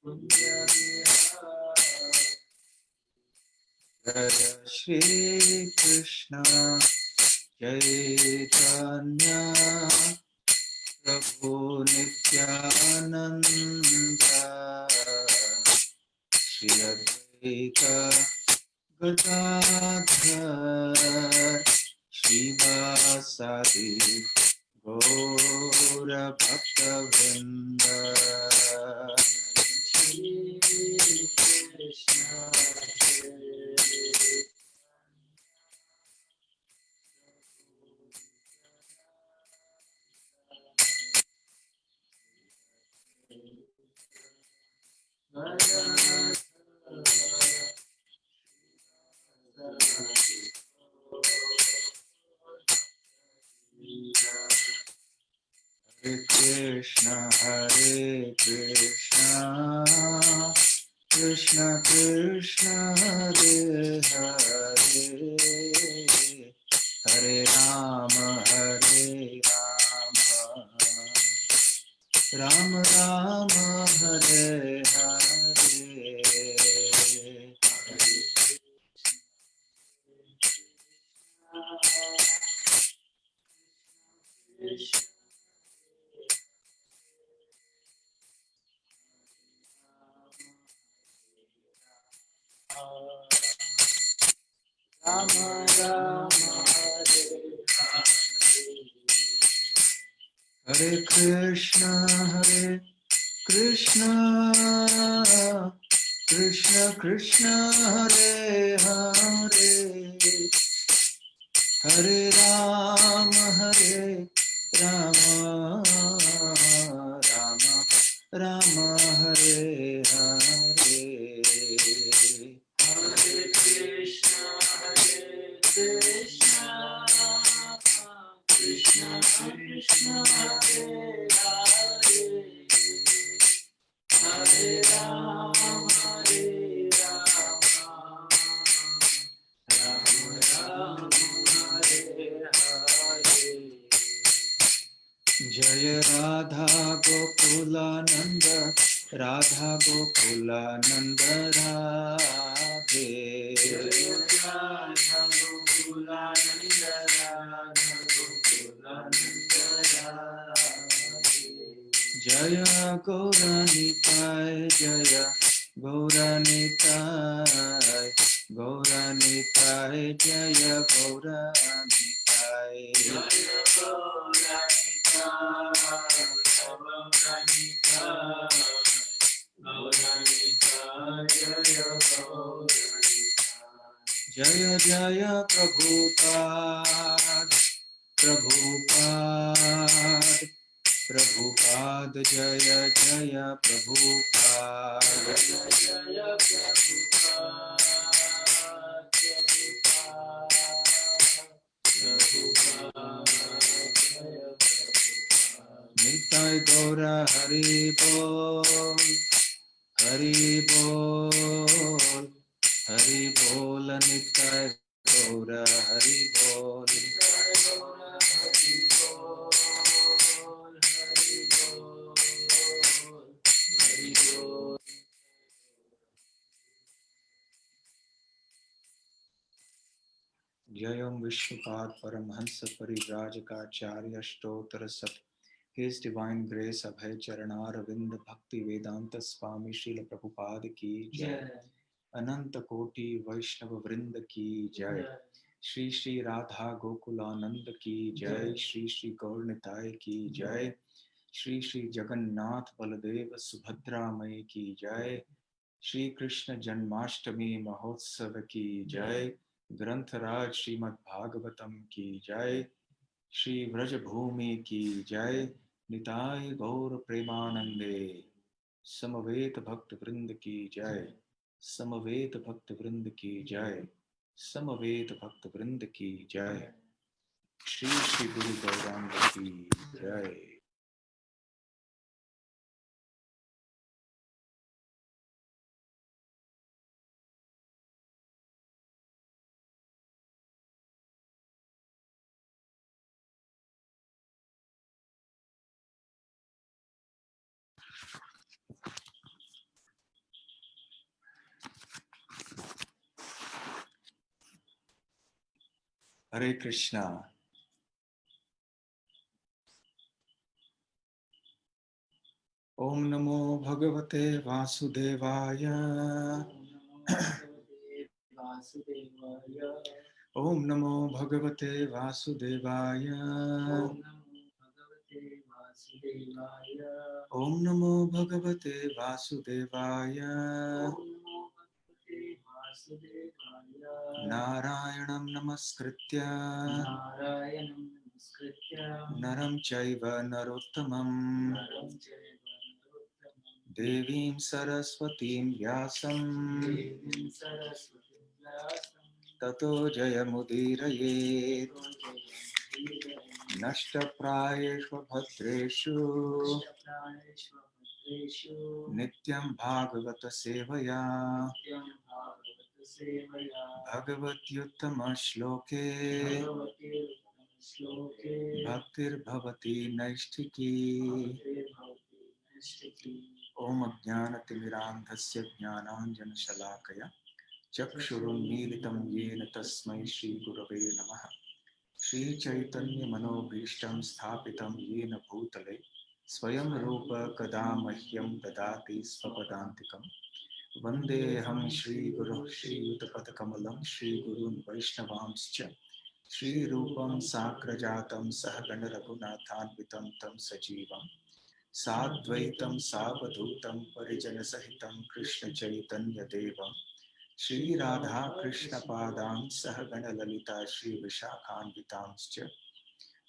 जय श्री कृष्ण चैतन्य प्रभु नित्यानंद श्री अद्वैत गदाधर श्रीवासादि गौर भक्तवृंद Hare Krishna, Krishna Krishna, Hare Hare, Hare Rama, Rama Rama, Hare Hare. Rama Rama, Hare Krishna, Krishna Krishna, Hare Hare, Hare Rama, Rama Rama, Hare Hare. Hare Krishna, Krishna Krishna, Hare Hare, Hare Rama, Rama Rama, Hare Hare. Jai Radha Gokulananda, Radha Gokulananda Radhe. Jai Radha Gokulananda, Radha Gokulananda Radhe. Jaya Gauranitai, Jaya Gauranitai, Gauranitai, Jaya Gauranitai. Jaya Jaya Jaya Prabhupada, Prabhupada, Prabhupada, Jaya Jaya Prabhupada, Jaya Jaya Prabhupada. Nitai Gaura Hari Bol, Hari Bol, Hari Bol, Nitai Gaura Hari Bol. Jayam Vishnupad Paramhansa Parivrajakaacharya Stotra Sat. His Divine Grace Abhay Charanar Vinda Bhakti Vedanta Swami Srila Prabhupada Ki Jai. Ananta Koti Vaishnava Vrinda Ki Jai. Shri Shri Radha Gokulananda Ki Jai. Shri Shri Gaurnitai Ki Jai. Shri Shri Jagannath Baladev Subhadra Mai Ki Jai. Shri Krishna Janmashtami Mahotsav Ki Jai. ग्रंथराज Shrimad Bhagavatam की जय. श्री व्रजभूमि की जय. निताय गौर प्रेमानंदे. समवेत भक्त वृंद की जय. समवेत भक्त वृंद की जय. समवेत भक्त वृंद की जय. श्री श्री गुरु गौरांग की जय. हरे कृष्णा। ओम नमो भगवते वासुदेवाय। ओम नमो भगवते वासुदेवाय। ओम नमो भगवते वासुदेवाय। नारायणं नमस्कृत्य नरं चैव नरोत्तमं देवीं सरस्वतीं व्यासं ततो जयमुदीरयेत्। नष्टप्रायेषु भद्रेषु नित्यं भागवत सेवया भगवत्युत्तमश्लोके भक्तिर्भवति नैष्ठिकी। ओम अज्ञानतिमिरान्धस्य ज्ञानाञ्जनशलाकया चक्षुरुन्मीलितं येन तस्मै श्रीगुरवे नमः। श्रीचैतन्यमनोभीष्टं स्थापितं येन भूतले स्वयं रूप कदा मह्यं ददाति स्वपदान्तिकम्। वन्देऽहं श्रीगुरुः श्रीयुतपदकमलं श्रीगुरून् वैष्णवांश्च श्रीरूपं साग्रजातं सहगणरघुनाथान्वितं तं सजीवं साद्वैतं सावधूतं परिजनसहितं कृष्णचैतन्यदेवं श्रीराधाकृष्णपादान् सहगणललिता श्रीविशाखान्वितांश्च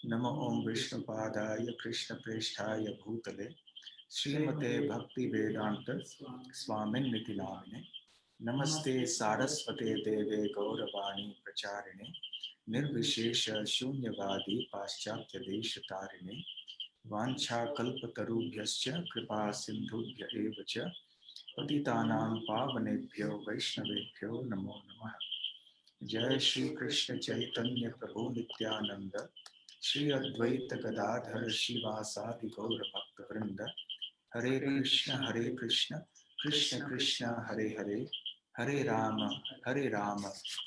नमो ओं विष्णुपादाय कृष्णप्रेष्ठाय भूतले श्रीमते भक्तिवेदान्त स्वामिन्निति नामिने नमस्ते सारस्वते देवे गौरवाणी प्रचारिणे निर्विशेष शून्यवादी पाश्चात्य देशतारिणे वाञ्छाकल्पतरुभ्यश्च कृपा सिन्धुभ्य एव च पतितानां पावनेभ्यो वैष्णवेभ्यो नमो नमः। जय श्री कृष्ण चैतन्य प्रभु नित्यानंद श्री अद्वैत गदाधर शिवासादि गौर भक्त वृंद। हरे कृष्ण कृष्ण कृष्ण हरे हरे हरे राम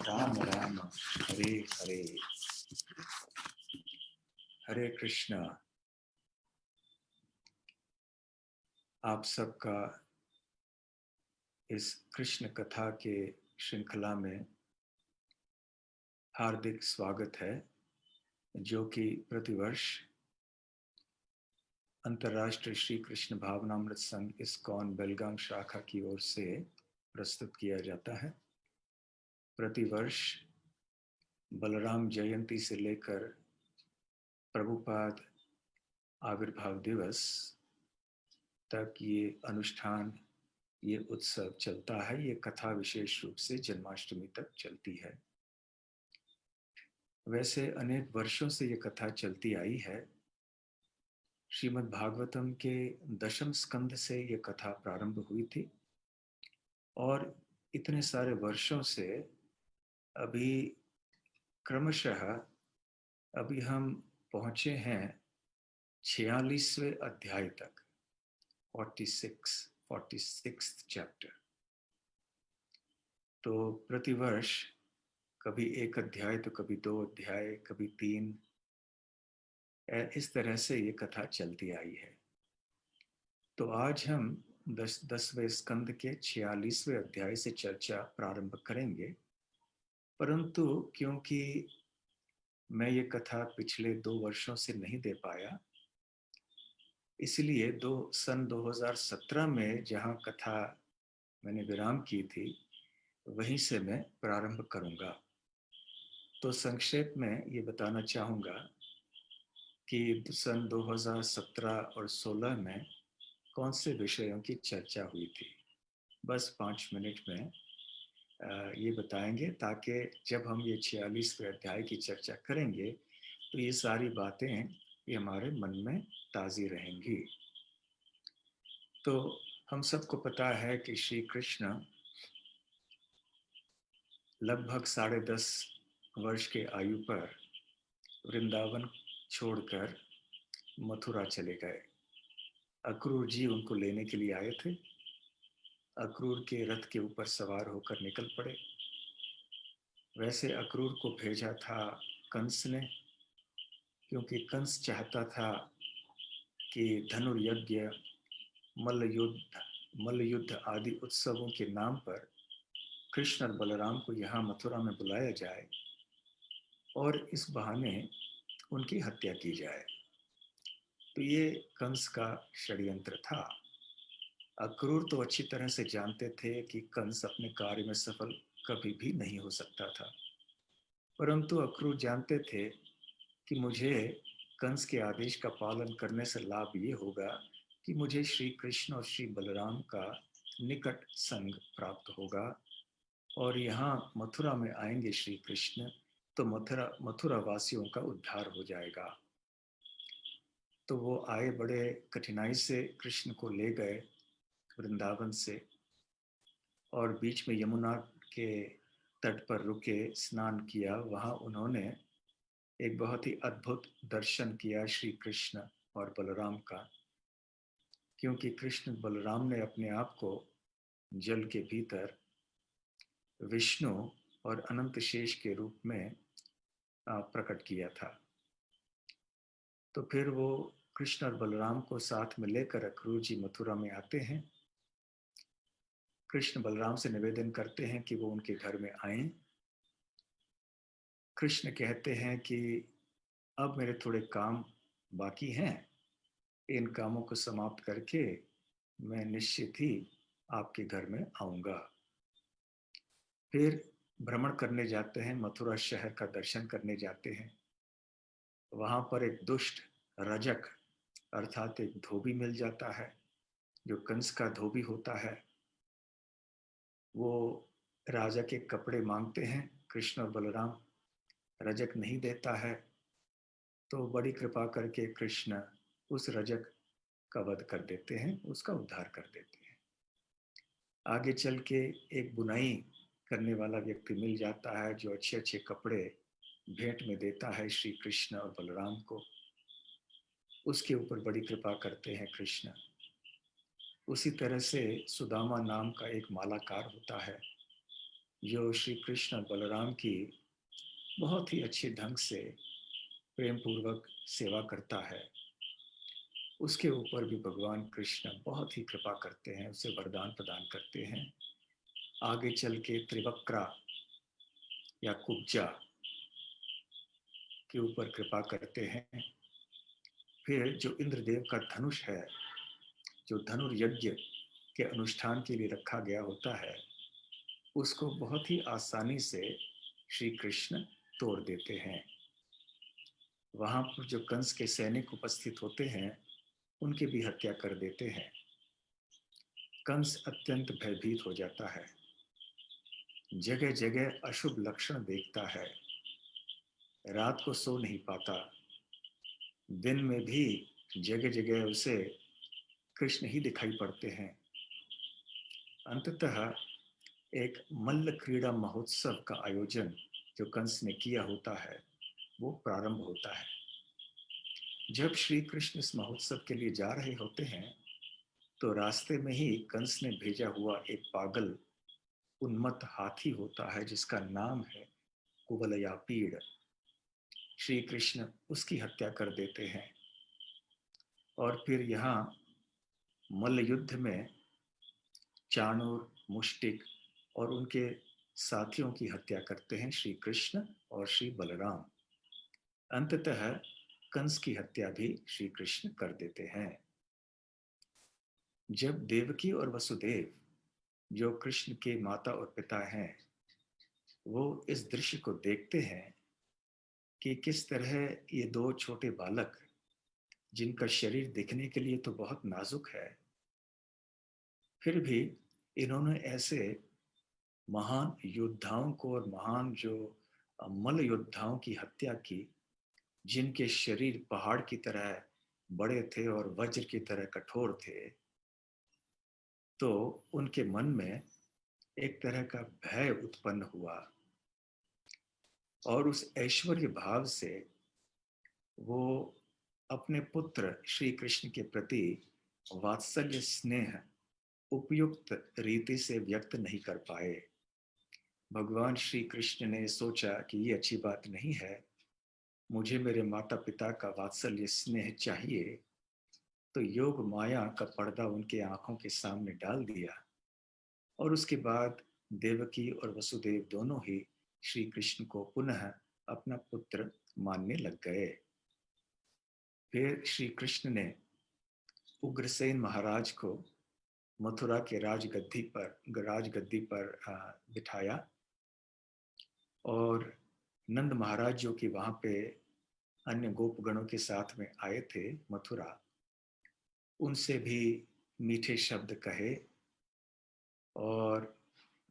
राम राम हरे हरे। हरे कृष्ण। आप सबका इस कृष्ण कथा के श्रृंखला में हार्दिक स्वागत है, जो कि प्रतिवर्ष अंतर्राष्ट्रीय श्री कृष्ण भावनामृत संघ इस्कॉन बेलगाम शाखा की ओर से प्रस्तुत किया जाता है। प्रतिवर्ष बलराम जयंती से लेकर प्रभुपाद आविर्भाव दिवस तक ये अनुष्ठान, ये उत्सव चलता है। ये कथा विशेष रूप से जन्माष्टमी तक चलती है। वैसे अनेक वर्षों से ये कथा चलती आई है। श्रीमद् भागवतम के दशम स्कंध से ये कथा प्रारंभ हुई थी और इतने सारे वर्षों से अभी क्रमशः अभी हम पहुंचे हैं 46वें अध्याय तक, 46th चैप्टर। तो प्रतिवर्ष कभी एक अध्याय तो कभी 2 अध्याय, कभी 3, इस तरह से ये कथा चलती आई है। तो आज हम 10वें स्कंद के 46वें अध्याय से चर्चा प्रारंभ करेंगे। परंतु क्योंकि मैं ये कथा पिछले 2 वर्षों से नहीं दे पाया, इसलिए सन 2017 में जहाँ कथा मैंने विराम की थी वहीं से मैं प्रारंभ करूंगा। तो संक्षेप में ये बताना चाहूँगा कि सन 2017 और 16 में कौन से विषयों की चर्चा हुई थी। बस 5 मिनट में ये बताएंगे, ताकि जब हम ये 46वें अध्याय की चर्चा करेंगे तो ये सारी बातें ये हमारे मन में ताज़ी रहेंगी। तो हम सबको पता है कि श्री कृष्ण लगभग 10.5 वर्ष के आयु पर वृंदावन छोड़कर मथुरा चले गए। अक्रूर जी उनको लेने के लिए आए थे। अक्रूर के रथ के ऊपर सवार होकर निकल पड़े। वैसे अक्रूर को भेजा था कंस ने, क्योंकि कंस चाहता था कि धनुर्यज्ञ, मल्ल युद्ध आदि उत्सवों के नाम पर कृष्ण और बलराम को यहाँ मथुरा में बुलाया जाए और इस बहाने उनकी हत्या की जाए। तो ये कंस का षड्यंत्र था। अक्रूर तो अच्छी तरह से जानते थे कि कंस अपने कार्य में सफल कभी भी नहीं हो सकता था, परंतु अक्रूर जानते थे कि मुझे कंस के आदेश का पालन करने से लाभ ये होगा कि मुझे श्री कृष्ण और श्री बलराम का निकट संग प्राप्त होगा, और यहाँ मथुरा में आएंगे श्री कृष्ण तो मथुरा वासियों का उद्धार हो जाएगा। तो वो आए, बड़े कठिनाई से कृष्ण को ले गए वृंदावन से, और बीच में यमुना के तट पर रुके, स्नान किया। वहाँ उन्होंने एक बहुत ही अद्भुत दर्शन किया श्री कृष्ण और बलराम का, क्योंकि कृष्ण बलराम ने अपने आप को जल के भीतर विष्णु और अनंत शेष के रूप में प्रकट किया था। तो फिर वो कृष्ण और बलराम को साथ में लेकर अक्रूर जी मथुरा में आते हैं। कृष्ण बलराम से निवेदन करते हैं कि वो उनके घर में आएं। कृष्ण कहते हैं कि अब मेरे थोड़े काम बाकी हैं, इन कामों को समाप्त करके मैं निश्चित ही आपके घर में आऊंगा। फिर भ्रमण करने जाते हैं, मथुरा शहर का दर्शन करने जाते हैं। वहां पर एक दुष्ट रजक अर्थात एक धोबी मिल जाता है, जो कंस का धोबी होता है। वो राजा के कपड़े मांगते हैं, कृष्ण और बलराम। रजक नहीं देता है, तो बड़ी कृपा करके कृष्ण उस रजक का वध कर देते हैं, उसका उद्धार कर देते हैं। आगे चल के एक बुनाई करने वाला व्यक्ति मिल जाता है, जो अच्छे अच्छे कपड़े भेंट में देता है श्री कृष्ण और बलराम को। उसके ऊपर बड़ी कृपा करते हैं कृष्ण। उसी तरह से सुदामा नाम का एक मालाकार होता है, जो श्री कृष्ण और बलराम की बहुत ही अच्छे ढंग से प्रेम पूर्वक सेवा करता है। उसके ऊपर भी भगवान कृष्ण बहुत ही कृपा करते हैं, उसे वरदान प्रदान करते हैं। आगे चल के त्रिवक्रा या कुब्जा के ऊपर कृपा करते हैं। फिर जो इंद्रदेव का धनुष है, जो धनुर्यज्ञ के अनुष्ठान के लिए रखा गया होता है, उसको बहुत ही आसानी से श्री कृष्ण तोड़ देते हैं। वहां पर जो कंस के सैनिक उपस्थित होते हैं, उनकी भी हत्या कर देते हैं। कंस अत्यंत भयभीत हो जाता है, जगह जगह अशुभ लक्षण देखता है, रात को सो नहीं पाता। दिन में भी जगह जगह उसे कृष्ण ही दिखाई पड़ते हैं। अंततः एक मल्ल क्रीड़ा महोत्सव का आयोजन जो कंस ने किया होता है, वो प्रारंभ होता है। जब श्री कृष्ण इस महोत्सव के लिए जा रहे होते हैं, तो रास्ते में ही कंस ने भेजा हुआ एक पागल उन्मत्त हाथी होता है, जिसका नाम है कुवलयापीड़। श्री कृष्ण उसकी हत्या कर देते हैं, और फिर यहाँ मल्ल युद्ध में चाणूर, मुष्टिक और उनके साथियों की हत्या करते हैं श्री कृष्ण और श्री बलराम। अंततः कंस की हत्या भी श्री कृष्ण कर देते हैं। जब देवकी और वसुदेव, जो कृष्ण के माता और पिता हैं, वो इस दृश्य को देखते हैं कि किस तरह ये दो छोटे बालक, जिनका शरीर दिखने के लिए तो बहुत नाजुक है, फिर भी इन्होंने ऐसे महान योद्धाओं को और महान जो मल्ल योद्धाओं की हत्या की, जिनके शरीर पहाड़ की तरह बड़े थे और वज्र की तरह कठोर थे। तो उनके मन में एक तरह का भय उत्पन्न हुआ, और उस ऐश्वर्य भाव से वो अपने पुत्र श्री कृष्ण के प्रति वात्सल्य स्नेह उपयुक्त रीति से व्यक्त नहीं कर पाए। भगवान श्री कृष्ण ने सोचा कि ये अच्छी बात नहीं है, मुझे मेरे माता पिता का वात्सल्य स्नेह चाहिए, तो योग माया का पर्दा उनके आंखों के सामने डाल दिया और उसके बाद देवकी और वसुदेव दोनों ही श्री कृष्ण को पुनः अपना पुत्र मानने लग गए। फिर श्री कृष्ण ने उग्रसेन महाराज को मथुरा के राजगद्दी पर बिठाया और नंद महाराज जो कि वहां पे अन्य गोपगणों के साथ में आए थे मथुरा, उनसे भी मीठे शब्द कहे और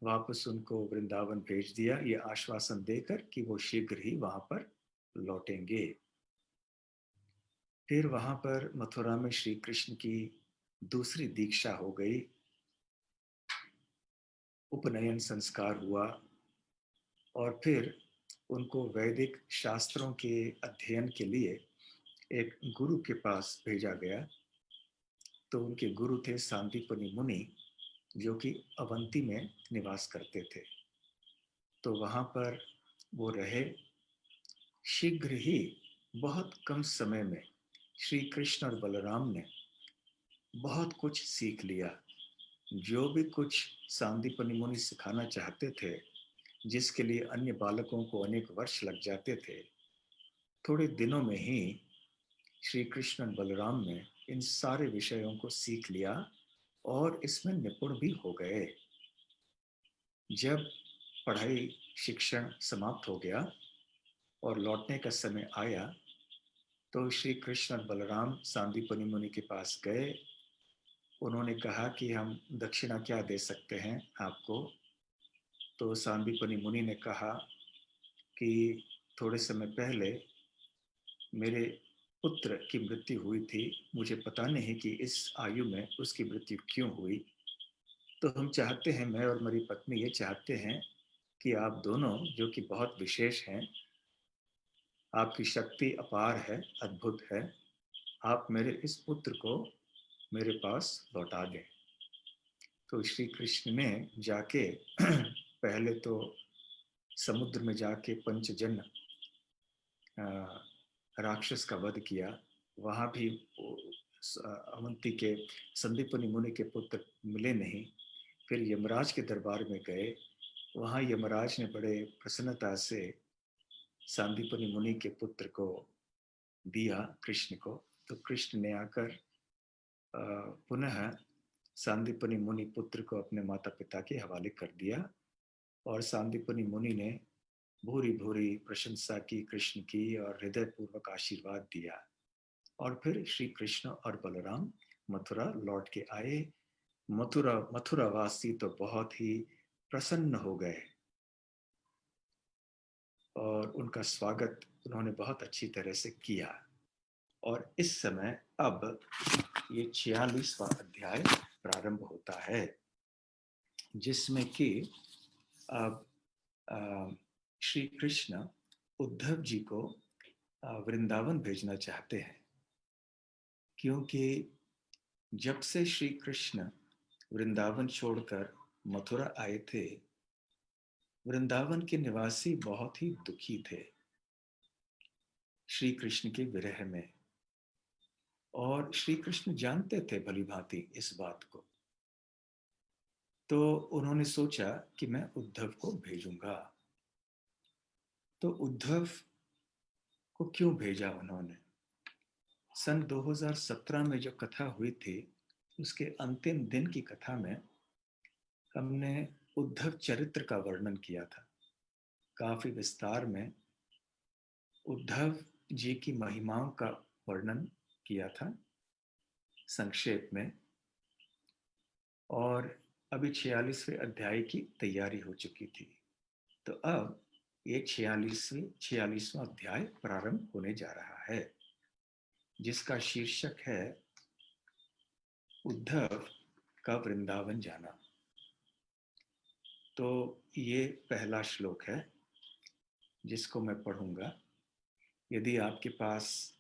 वापस उनको वृंदावन भेज दिया, ये आश्वासन देकर कि वो शीघ्र ही वहां पर लौटेंगे। फिर वहां पर मथुरा में श्री कृष्ण की दूसरी दीक्षा हो गई, उपनयन संस्कार हुआ और फिर उनको वैदिक शास्त्रों के अध्ययन के लिए एक गुरु के पास भेजा गया। तो उनके गुरु थे सांदीपनि मुनि, जो कि अवंती में निवास करते थे। तो वहां पर वो रहे। शीघ्र ही बहुत कम समय में श्री कृष्ण और बलराम ने बहुत कुछ सीख लिया। जो भी कुछ सांदीपनि मुनि सिखाना चाहते थे, जिसके लिए अन्य बालकों को अनेक वर्ष लग जाते थे, थोड़े दिनों में ही श्री कृष्ण और बलराम ने इन सारे विषयों को सीख लिया और इसमें निपुण भी हो गए। जब पढ़ाई शिक्षण समाप्त हो गया और लौटने का समय आया, तो श्री कृष्ण और बलराम सांदीपनि मुनि के पास गए। उन्होंने कहा कि हम दक्षिणा क्या दे सकते हैं आपको। तो सांदीपनि मुनि ने कहा कि थोड़े समय पहले मेरे पुत्र की मृत्यु हुई थी, मुझे पता नहीं कि इस आयु में उसकी मृत्यु क्यों हुई। तो हम चाहते हैं, मैं और मेरी पत्नी ये चाहते हैं कि आप दोनों, जो कि बहुत विशेष हैं, आपकी शक्ति अपार है, अद्भुत है, आप मेरे इस पुत्र को मेरे पास लौटा दें। तो श्री कृष्ण ने जाके पहले तो समुद्र में जाके पंचजन राक्षस का वध किया। वहां भी अवंती के संदीपनि मुनि के पुत्र मिले नहीं। फिर यमराज के दरबार में गए। वहां यमराज ने बड़े प्रसन्नता से सांदीपनि मुनि के पुत्र को दिया कृष्ण को। तो कृष्ण ने आकर पुनः सांदीपनि मुनि पुत्र को अपने माता पिता के हवाले कर दिया और सांदीपनि मुनि ने भूरी भूरी प्रशंसा की कृष्ण की और हृदय पूर्वक आशीर्वाद दिया। और फिर श्री कृष्ण और बलराम मथुरा लौट के आए। मथुरावासी तो बहुत ही प्रसन्न हो गए और उनका स्वागत उन्होंने बहुत अच्छी तरह से किया। और इस समय अब ये 46वां अध्याय प्रारंभ होता है, जिसमें कि अब श्री कृष्ण उद्धव जी को वृंदावन भेजना चाहते हैं, क्योंकि जब से श्री कृष्ण वृंदावन छोड़कर मथुरा आए थे, वृंदावन के निवासी बहुत ही दुखी थे श्री कृष्ण के विरह में। और श्री कृष्ण जानते थे भली भांति इस बात को। तो उन्होंने सोचा कि मैं उद्धव को भेजूंगा। तो उद्धव को क्यों भेजा उन्होंने? सन 2017 में जो कथा हुई थी, उसके अंतिम दिन की कथा में हमने उद्धव चरित्र का वर्णन किया था काफी विस्तार में। उद्धव जी की महिमाओं का वर्णन किया था संक्षेप में। और अभी 46वें अध्याय की तैयारी हो चुकी थी। तो अब ये 46वां अध्याय प्रारंभ होने जा रहा है, जिसका शीर्षक है उद्धव का वृंदावन जाना। तो ये पहला श्लोक है जिसको मैं पढ़ूंगा। यदि आपके पास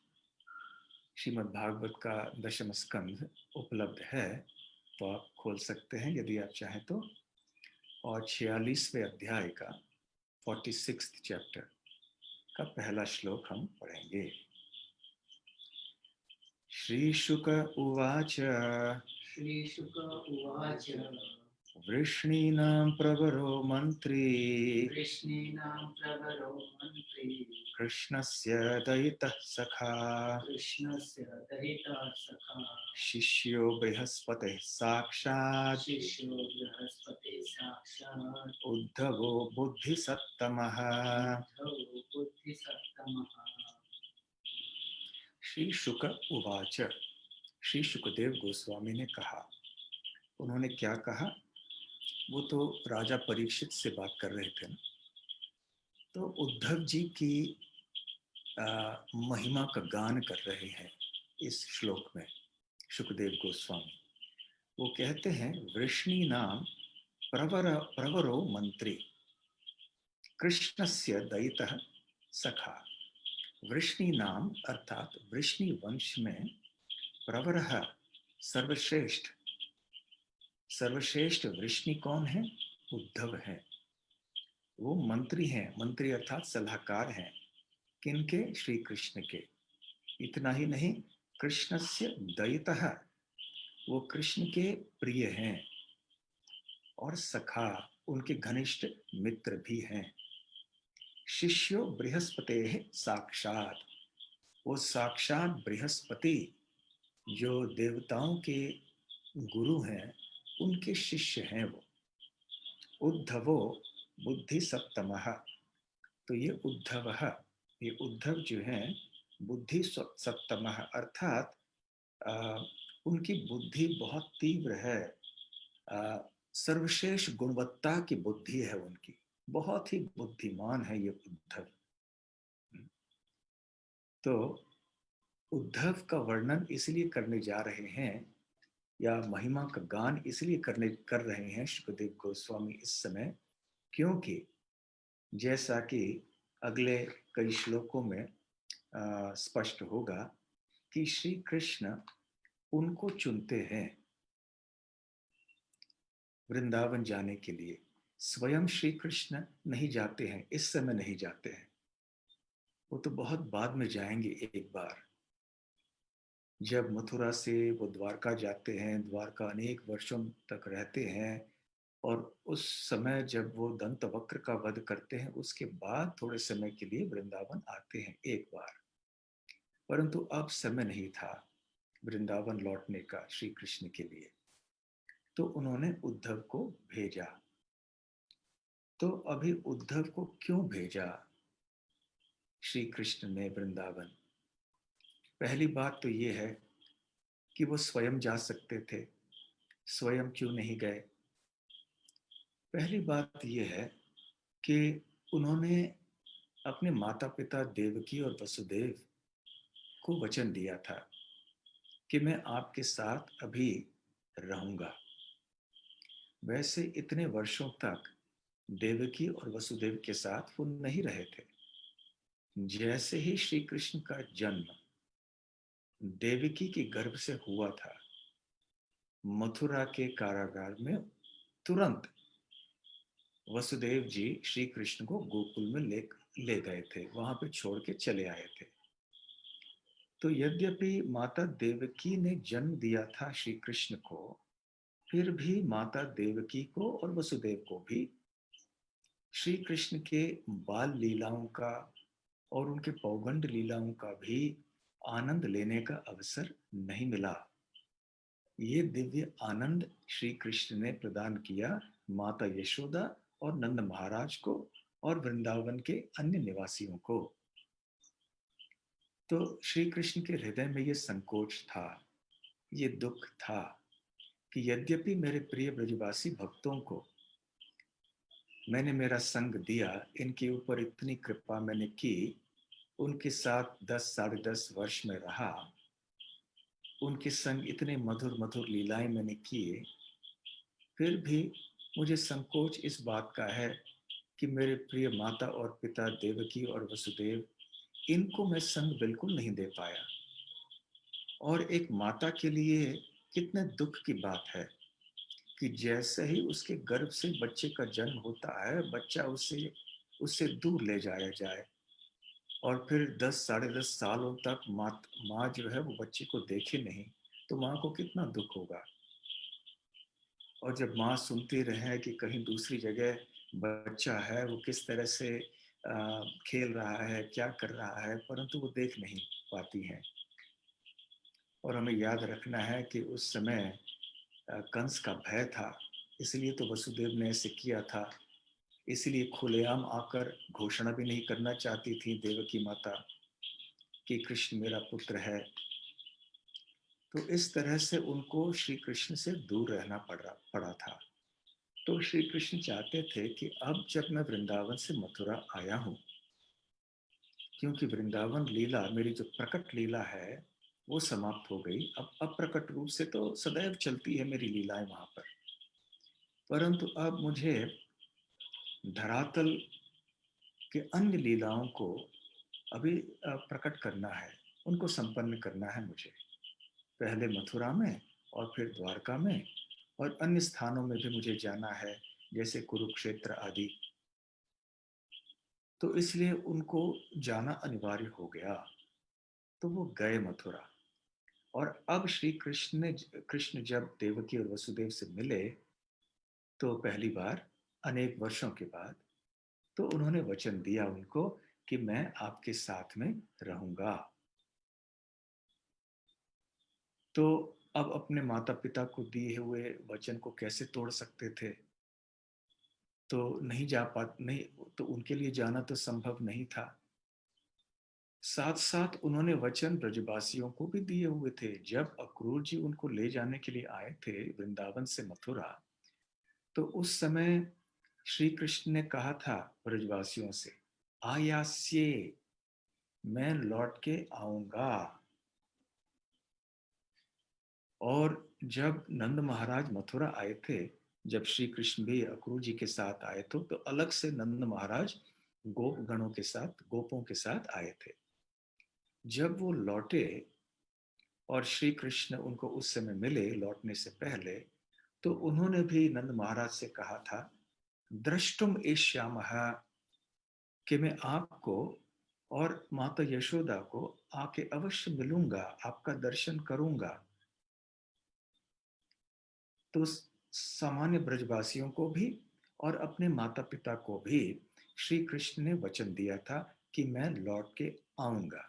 श्रीमद् भागवत का दशम स्कंध उपलब्ध है तो आप खोल सकते हैं यदि आप चाहें तो। और 46वें अध्याय का 46th चैप्टर का पहला श्लोक हम पढ़ेंगे। श्री शुक उवाच श्रीशुक उवाच वृष्णीनां प्रवरो मन्त्री वृष्णीनां प्रवरो मन्त्री कृष्णस्य दयितः सखा कृष्णस्य दयितः सखा शिष्यो बृहस्पतिः साक्षात् शिष्यो बृहस्पतिः साक्षात् उद्धवो बुद्धिसत्तमः। उद्धवो बुद्धिसत्तमः। श्री शुक उवाच, श्री शुकदेव गोस्वामी ने कहा। उन्होंने क्या कहा? वो तो राजा परीक्षित से बात कर रहे थे ना। तो उद्धव जी की महिमा का गान कर रहे हैं इस श्लोक में शुकदेव गोस्वामी। वो कहते हैं वृष्णि नाम प्रवरो मंत्री कृष्णस्य दयितः सखा। वृष्णि नाम अर्थात वृष्णि वंश में प्रवरः सर्वश्रेष्ठ सर्वश्रेष्ठ वृष्णि कौन है? उद्धव है। वो मंत्री हैं, मंत्री अर्थात सलाहकार हैं। किनके? श्री कृष्ण के। इतना ही नहीं, कृष्णस्य दयितः, वो कृष्ण के प्रिय हैं और सखा, उनके घनिष्ठ मित्र भी हैं। शिष्यो बृहस्पते साक्षात, वो साक्षात बृहस्पति जो देवताओं के गुरु हैं, उनके शिष्य हैं वो। उद्धवो बुद्धि सप्तमः, तो ये उद्धव जो हैं बुद्धि सप्तमः अर्थात उनकी बुद्धि बहुत तीव्र है। सर्वश्रेष्ठ गुणवत्ता की बुद्धि है उनकी, बहुत ही बुद्धिमान है ये उद्धव। तो उद्धव का वर्णन इसलिए करने जा रहे हैं, या महिमा का गान इसलिए कर रहे हैं शुकदेव गोस्वामी इस समय, क्योंकि जैसा कि अगले कई श्लोकों में स्पष्ट होगा कि श्री कृष्ण उनको चुनते हैं वृंदावन जाने के लिए। स्वयं श्री कृष्ण नहीं जाते हैं, इस समय नहीं जाते हैं, वो तो बहुत बाद में जाएंगे। एक बार जब मथुरा से वो द्वारका जाते हैं, द्वारका अनेक वर्षों तक रहते हैं, और उस समय जब वो दंत वक्र का वध करते हैं, उसके बाद थोड़े समय के लिए वृंदावन आते हैं एक बार। परंतु अब समय नहीं था वृंदावन लौटने का श्री कृष्ण के लिए, तो उन्होंने उद्धव को भेजा। तो अभी उद्धव को क्यों भेजा श्री कृष्ण ने वृंदावन? पहली बात तो ये है कि वो स्वयं जा सकते थे, स्वयं क्यों नहीं गए? पहली बात यह है कि उन्होंने अपने माता पिता देवकी और वसुदेव को वचन दिया था कि मैं आपके साथ अभी रहूंगा। वैसे इतने वर्षों तक देवकी और वसुदेव के साथ वो नहीं रहे थे। जैसे ही श्री कृष्ण का जन्म देवकी के गर्भ से हुआ था, मथुरा के कारागार में तुरंत वसुदेव जी श्री कृष्ण को गोकुल में ले गए थे, वहां पे छोड़ के चले आए थे। तो यद्यपि माता देवकी ने जन्म दिया था श्री कृष्ण को, फिर भी माता देवकी को और वसुदेव को भी श्री कृष्ण के बाल लीलाओं का और उनके पौगंड लीलाओं का भी आनंद लेने का अवसर नहीं मिला। ये दिव्य आनंद श्री कृष्ण ने प्रदान किया माता यशोदा और नंद महाराज को और वृंदावन के अन्य निवासियों को। तो श्री कृष्ण के हृदय में ये संकोच था, ये दुख था कि यद्यपि मेरे प्रिय ब्रजवासी भक्तों को मैंने मेरा संग दिया, इनके ऊपर इतनी कृपा मैंने की, उनके साथ 10 साढ़े 10 वर्ष में रहा, उनके संग इतने मधुर मधुर लीलाएं मैंने किए, फिर भी मुझे संकोच इस बात का है कि मेरे प्रिय माता और पिता देवकी और वसुदेव, इनको मैं संग बिल्कुल नहीं दे पाया। और एक माता के लिए कितने दुख की बात है कि जैसे ही उसके गर्भ से बच्चे का जन्म होता है, बच्चा उससे दूर ले जाया जाए। और फिर 10 साढ़े 10 सालों तक माँ जो है वो बच्चे को देखे नहीं, तो माँ को कितना दुख होगा। और जब माँ सुनती रहे कि कहीं दूसरी जगह बच्चा है, वो किस तरह से खेल रहा है, क्या कर रहा है, परंतु वो देख नहीं पाती हैं। और हमें याद रखना है कि उस समय कंस का भय था, इसलिए तो वसुदेव ने ऐसे किया था। इसलिए खुलेआम आकर घोषणा भी नहीं करना चाहती थी देवकी माता कि कृष्ण मेरा पुत्र है। तो इस तरह से उनको श्री कृष्ण से दूर रहना पड़ा था। तो श्री कृष्ण चाहते थे कि अब जब मैं वृंदावन से मथुरा आया हूँ, क्योंकि वृंदावन लीला मेरी जो प्रकट लीला है वो समाप्त हो गई, अब अप्रकट रूप से तो सदैव चलती है मेरी लीलाएं वहां पर, परंतु अब मुझे धरातल के अन्य लीलाओं को अभी प्रकट करना है, उनको संपन्न करना है मुझे, पहले मथुरा में और फिर द्वारका में और अन्य स्थानों में भी मुझे जाना है, जैसे कुरुक्षेत्र आदि। तो इसलिए उनको जाना अनिवार्य हो गया। तो वो गए मथुरा। और अब कृष्ण जब देवकी और वसुदेव से मिले, तो पहली बार अनेक वर्षों के बाद, तो उन्होंने वचन दिया उनको कि मैं आपके साथ में रहूंगा। तो अब अपने माता पिता को दिए हुए वचन को कैसे तोड़ सकते थे। तो नहीं जा पा नहीं, तो उनके लिए जाना तो संभव नहीं था। साथ साथ उन्होंने वचन ब्रजवासियों को भी दिए हुए थे। जब अक्रूर जी उनको ले जाने के लिए आए थे वृंदावन से मथुरा, तो उस समय श्री कृष्ण ने कहा था ब्रजवासियों से, आयास्ये, मैं लौट के आऊंगा। और जब नंद महाराज मथुरा आए थे, जब श्री कृष्ण भी अक्रूर जी के साथ आए थे, तो अलग से नंद महाराज गोप गणों के साथ, गोपों के साथ आए थे। जब वो लौटे और श्री कृष्ण उनको उस समय मिले लौटने से पहले, तो उन्होंने भी नंद महाराज से कहा था, द्रष्टुम एष्यामः, कि मैं आपको और माता यशोदा को आके अवश्य मिलूंगा, आपका दर्शन करूंगा। तो सामान्य ब्रजवासियों को भी और अपने माता पिता को भी श्री कृष्ण ने वचन दिया था कि मैं लौट के आऊंगा।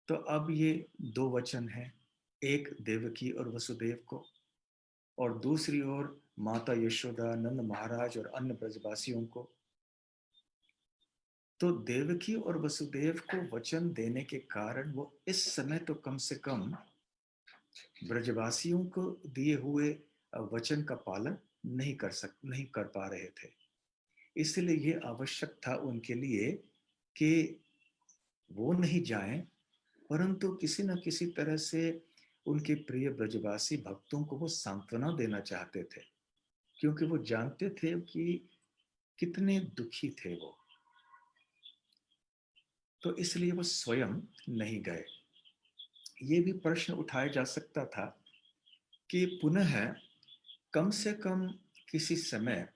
तो अब ये दो वचन हैं, एक देवकी और वसुदेव को, और दूसरी ओर माता यशोदा, नंद महाराज और अन्य ब्रजवासियों को। तो देवकी और वसुदेव को वचन देने के कारण वो इस समय तो कम से कम ब्रजवासियों को दिए हुए वचन का पालन नहीं कर पा रहे थे। इसलिए ये आवश्यक था उनके लिए कि वो नहीं जाएं, परंतु किसी न किसी तरह से उनके प्रिय ब्रजवासी भक्तों को वो सांत्वना देना चाहते थे, क्योंकि वो जानते थे कि कितने दुखी थे वो। तो इसलिए वो स्वयं नहीं गए। ये भी प्रश्न उठाया जा सकता था कि पुनः कम से कम किसी समय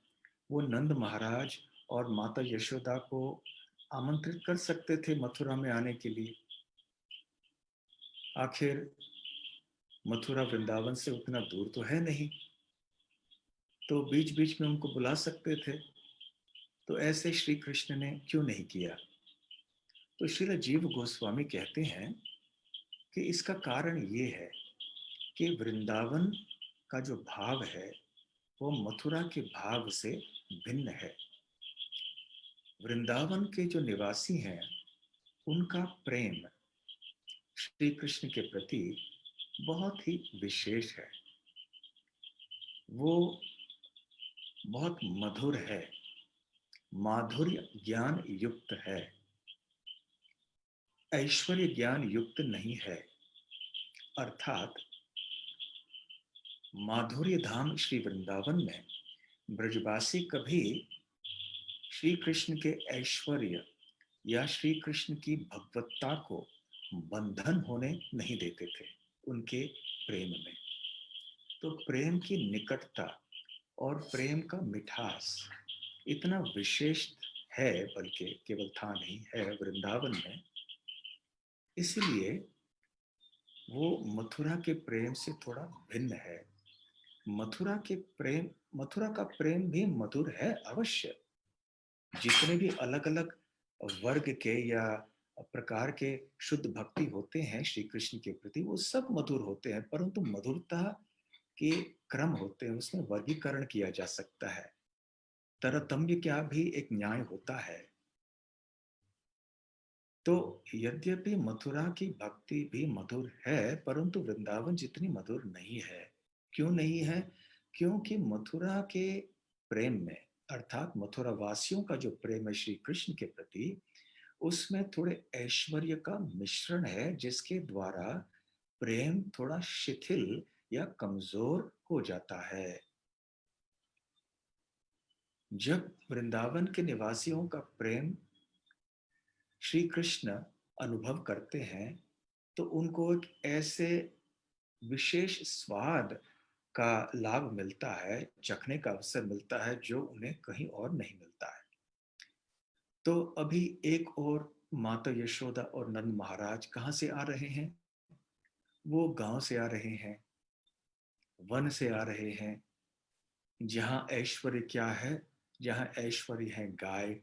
वो नंद महाराज और माता यशोदा को आमंत्रित कर सकते थे मथुरा में आने के लिए। आखिर मथुरा वृंदावन से उतना दूर तो है नहीं, तो बीच बीच में उनको बुला सकते थे। तो ऐसे श्री कृष्ण ने क्यों नहीं किया। तो श्रील जीव गोस्वामी कहते हैं कि इसका कारण ये है कि वृंदावन का जो भाव है वो मथुरा के भाव से भिन्न है। वृंदावन के जो निवासी हैं उनका प्रेम श्री कृष्ण के प्रति बहुत ही विशेष है। वो बहुत मधुर है, माधुर्य ज्ञान युक्त है, ऐश्वर्य ज्ञान युक्त नहीं है। अर्थात माधुर्य धाम श्री वृंदावन में ब्रजवासी कभी श्री कृष्ण के ऐश्वर्य या श्री कृष्ण की भगवत्ता को बंधन होने नहीं देते थे उनके प्रेम में। तो प्रेम की निकटता और प्रेम का मिठास इतना विशेष है, बल्कि केवल था नहीं, है वृंदावन में। इसलिए वो मथुरा के प्रेम से थोड़ा भिन्न है। मथुरा का प्रेम भी मधुर है अवश्य। जितने भी अलग अलग वर्ग के या प्रकार के शुद्ध भक्ति होते हैं श्री कृष्ण के प्रति, वो सब मधुर होते हैं, परंतु मधुरता के क्रम होते हैं, उसमें वर्गीकरण किया जा सकता है। तरतम्य क्या भी एक न्याय होता है। तो यद्यपि मथुरा की भक्ति भी मधुर है, परंतु वृंदावन जितनी मधुर नहीं है। क्यों नहीं है? क्योंकि मथुरा के प्रेम में, अर्थात मथुरा वासियों का जो प्रेम है श्री कृष्ण के प्रति, उसमें थोड़े ऐश्वर्य का मिश्रण है, जिसके द्वारा प्रेम थोड़ा शिथिल या कमजोर हो जाता है। जब वृंदावन के निवासियों का प्रेम श्री कृष्ण अनुभव करते हैं, तो उनको एक ऐसे विशेष स्वाद का लाभ मिलता है, चखने का अवसर मिलता है, जो उन्हें कहीं और नहीं मिलता है। तो अभी एक और माता यशोदा और नंद महाराज कहाँ से आ रहे हैं? वो गांव से आ रहे हैं, वन से आ रहे हैं, जहां ऐश्वर्य क्या है? जहां ऐश्वर्य है गाय,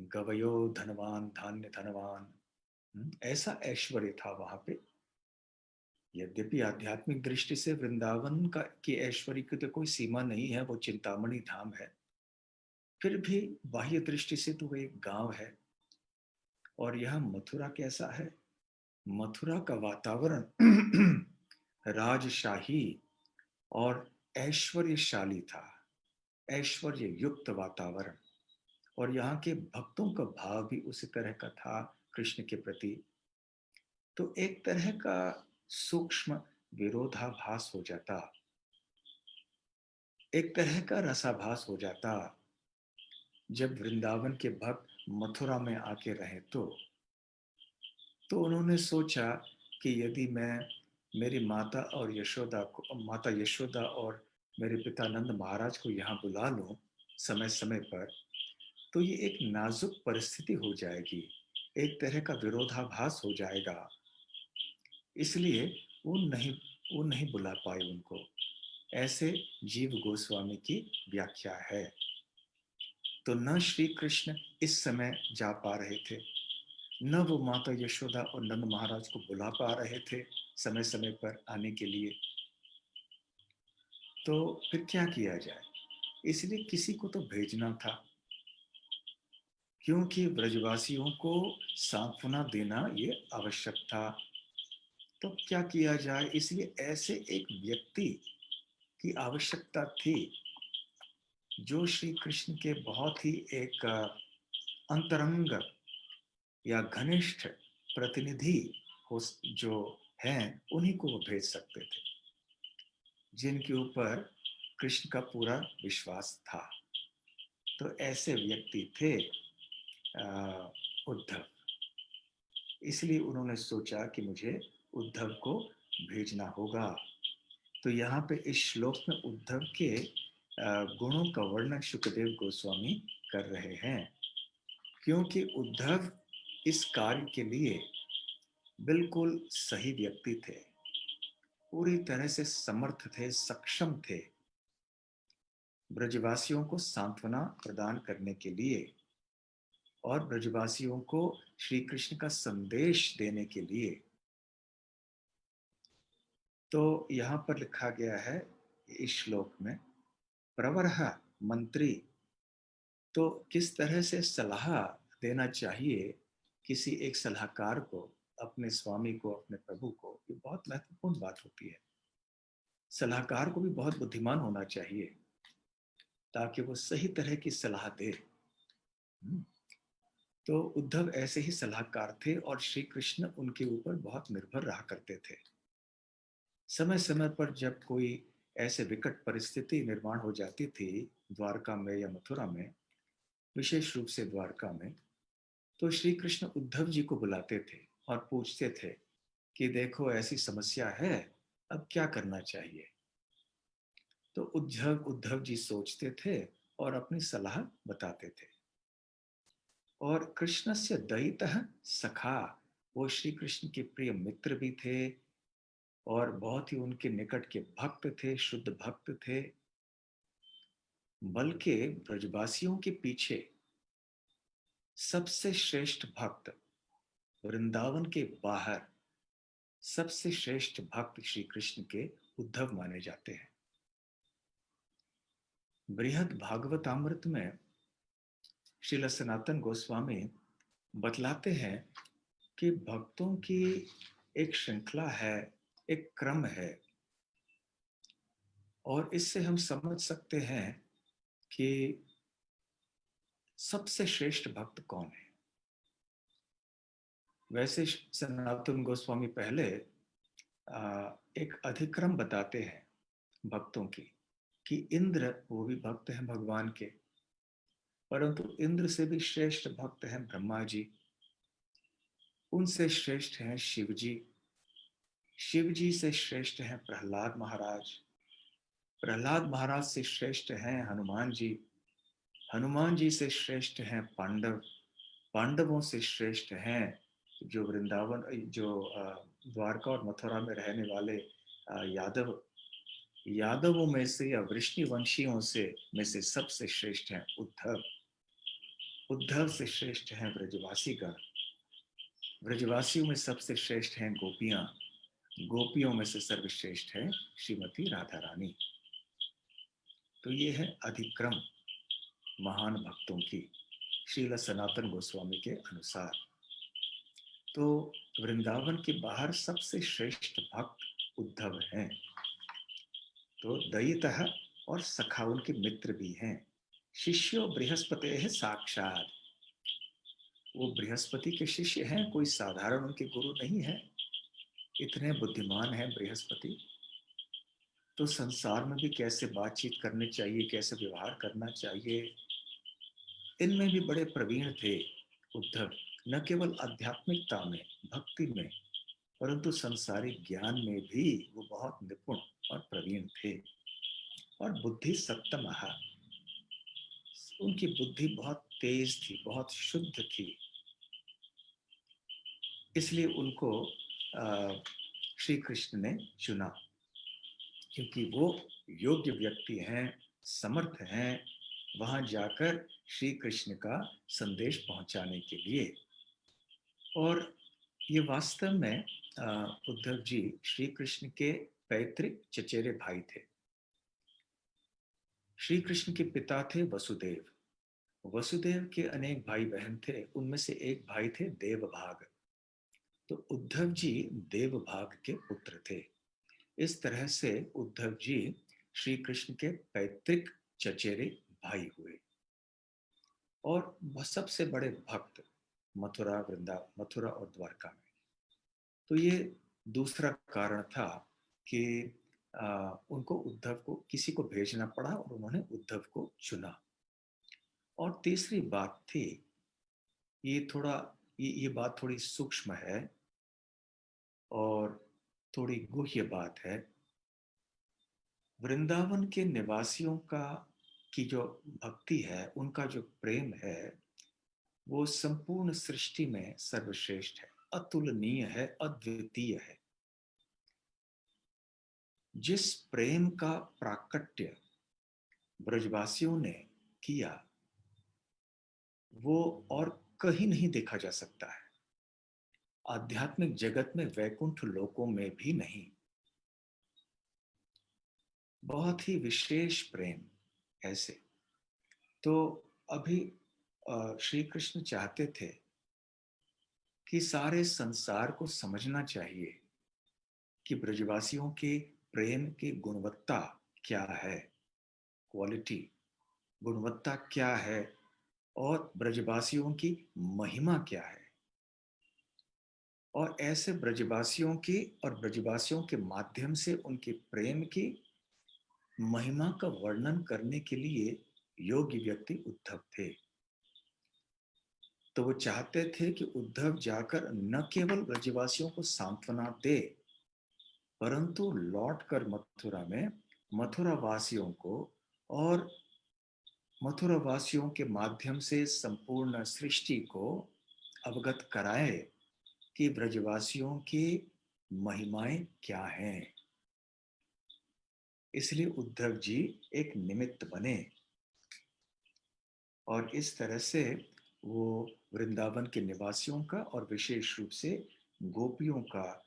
गवयो धनवान, धान्य धनवान। ऐसा ऐश्वर्य था वहां पे। यद्यपि आध्यात्मिक दृष्टि से वृंदावन का की ऐश्वर्य की तो कोई सीमा नहीं है, वो चिंतामणि धाम है। फिर भी बाह्य दृष्टि से तो वो एक गांव है। और यह मथुरा कैसा है? मथुरा का वातावरण राजशाही और ऐश्वर्यशाली था, ऐश्वर्य युक्त वातावरण। और यहाँ के भक्तों का भाव भी उसी तरह का था कृष्ण के प्रति। तो एक तरह का सूक्ष्म विरोधाभास हो जाता, एक तरह का रसाभास हो जाता, जब वृंदावन के भक्त मथुरा में आके रहे। तो उन्होंने सोचा कि यदि मैं मेरी माता यशोदा और मेरे पिता नंद महाराज को यहाँ बुला लूं समय समय पर, तो ये एक नाजुक परिस्थिति हो जाएगी, एक तरह का विरोधाभास हो जाएगा। इसलिए वो नहीं वो नहीं बुला पाए उनको। ऐसे जीव गोस्वामी की व्याख्या है। तो न श्री कृष्ण इस समय जा पा रहे थे, न वो माता यशोदा और नंद महाराज को बुला पा रहे थे समय समय पर आने के लिए। तो फिर क्या किया जाए? इसलिए किसी को तो भेजना था, क्योंकि ब्रजवासियों को सांत्वना देना ये आवश्यक था। तो क्या किया जाए? इसलिए ऐसे एक व्यक्ति की आवश्यकता थी जो श्री कृष्ण के बहुत ही एक अंतरंग या घनिष्ठ प्रतिनिधि हो, जो हैं उन्हीं को वो भेज सकते थे, जिनके ऊपर कृष्ण का पूरा विश्वास था। तो ऐसे व्यक्ति थे उद्धव। इसलिए उन्होंने सोचा कि मुझे उद्धव को भेजना होगा। तो यहाँ पे इस श्लोक में उद्धव के गुणों का वर्णन शुकदेव गोस्वामी कर रहे हैं, क्योंकि उद्धव इस कार्य के लिए बिल्कुल सही व्यक्ति थे, पूरी तरह से समर्थ थे, सक्षम थे ब्रजवासियों को सांत्वना प्रदान करने के लिए और ब्रजवासियों को श्री कृष्ण का संदेश देने के लिए। तो यहाँ पर लिखा गया है इस श्लोक में, प्रवरः मंत्री। तो किस तरह से सलाह देना चाहिए किसी एक सलाहकार को, अपने स्वामी को, अपने प्रभु को, ये बहुत महत्वपूर्ण बात होती है। सलाहकार को भी बहुत बुद्धिमान होना चाहिए ताकि वो सही तरह की सलाह दे। तो उद्धव ऐसे ही सलाहकार थे और श्री कृष्ण उनके ऊपर बहुत निर्भर रहा करते थे। समय समय पर जब कोई ऐसे विकट परिस्थिति निर्माण हो जाती थी द्वारका में या मथुरा में, विशेष रूप से द्वारका में, तो श्री कृष्ण उद्धव जी को बुलाते थे और पूछते थे कि देखो ऐसी समस्या है, अब क्या करना चाहिए। तो उद्धव जी सोचते थे और अपनी सलाह बताते थे। और कृष्णस्य दयितः सखा, वो श्री कृष्ण के प्रिय मित्र भी थे और बहुत ही उनके निकट के भक्त थे, शुद्ध भक्त थे। बल्कि ब्रजवासियों के पीछे सबसे श्रेष्ठ भक्त, वृंदावन के बाहर सबसे श्रेष्ठ भक्त श्री कृष्ण के उद्धव माने जाते हैं। बृहद भागवतामृत में श्रील सनातन गोस्वामी बतलाते हैं कि भक्तों की एक श्रृंखला है, एक क्रम है, और इससे हम समझ सकते हैं कि सबसे श्रेष्ठ भक्त कौन है। वैसे सनातन गोस्वामी पहले एक अधिक्रम बताते हैं भक्तों की, कि इंद्र वो भी भक्त हैं भगवान के, परंतु इंद्र से भी श्रेष्ठ भक्त हैं ब्रह्मा जी, उनसे श्रेष्ठ हैं शिव जी, शिव जी से श्रेष्ठ हैं प्रहलाद महाराज, प्रहलाद महाराज से श्रेष्ठ हैं हनुमान जी, हनुमान जी से श्रेष्ठ हैं पांडव, पांडवों से श्रेष्ठ हैं जो वृंदावन, जो द्वारका और मथुरा में रहने वाले यादव, यादवों में से या वृष्णिवंशियों से में से सबसे श्रेष्ठ हैं उद्धव, उद्धव से श्रेष्ठ हैं ब्रजवासी गण, ब्रजवासियों में सबसे श्रेष्ठ हैं गोपियां, गोपियों में से सर्वश्रेष्ठ है श्रीमती राधा रानी। तो ये है अधिक्रम महान भक्तों की श्रील सनातन गोस्वामी के अनुसार। तो वृंदावन के बाहर सबसे श्रेष्ठ भक्त उद्धव हैं। तो दयितः और सखा उनके मित्र भी हैं। शिष्यो बृहस्पति है साक्षात, वो बृहस्पति के शिष्य हैं, कोई साधारण उनके गुरु नहीं है, इतने बुद्धिमान हैं बृहस्पति। तो संसार में भी कैसे बातचीत करनी चाहिए, कैसे व्यवहार करना चाहिए, इनमें भी बड़े प्रवीण थे उद्धव। न केवल आध्यात्मिकता में, भक्ति में, परंतु संसारिक ज्ञान में भी वो बहुत निपुण और प्रवीण थे। और बुद्धि सप्तम, उनकी बुद्धि बहुत तेज थी, बहुत शुद्ध थी, इसलिए उनको श्री कृष्ण ने चुना, क्योंकि वो योग्य व्यक्ति हैं, समर्थ हैं वहां जाकर श्री कृष्ण का संदेश पहुंचाने के लिए। और ये वास्तव में उद्धव जी श्री कृष्ण के पैतृक चचेरे भाई थे। श्री कृष्ण के पिता थे वसुदेव, वसुदेव के अनेक भाई बहन थे, उनमें से एक भाई थे देवभाग। तो उद्धव जी देवभाग के पुत्र थे। इस तरह से उद्धव जी श्री कृष्ण के पैतृक चचेरे भाई हुए। और सबसे बड़े भक्त मथुरा, मथुरा और द्वारका में। तो ये दूसरा कारण था कि उनको उद्धव को, किसी को भेजना पड़ा और उन्होंने उद्धव को चुना। और तीसरी बात थी, ये बात थोड़ी सूक्ष्म है और थोड़ी गुह्य बात है। वृंदावन के निवासियों की जो भक्ति है, उनका जो प्रेम है, वो संपूर्ण सृष्टि में सर्वश्रेष्ठ है, अतुलनीय है, अद्वितीय है। जिस प्रेम का प्राकट्य ब्रजवासियों ने किया, वो और कहीं नहीं देखा जा सकता है, आध्यात्मिक जगत में, वैकुंठ लोकों में भी नहीं। बहुत ही विशेष प्रेम ऐसे। तो अभी श्री कृष्ण चाहते थे कि सारे संसार को समझना चाहिए कि ब्रजवासियों के प्रेम की गुणवत्ता क्या है, क्वालिटी, गुणवत्ता क्या है, और ब्रजवासियों की महिमा क्या है। और ऐसे ब्रजवासियों की और ब्रजवासियों के माध्यम से उनके प्रेम की महिमा का वर्णन करने के लिए योग्य व्यक्ति उद्धव थे। तो वो चाहते थे कि उद्धव जाकर न केवल ब्रजवासियों को सांत्वना दे, परंतु लौटकर मथुरा में मथुरा वासियों को और मथुरा वासियों के माध्यम से संपूर्ण सृष्टि को अवगत कराए कि ब्रजवासियों की महिमाएं क्या हैं। इसलिए उद्धव जी एक निमित्त बने और इस तरह से वो वृंदावन के निवासियों का और विशेष रूप से गोपियों का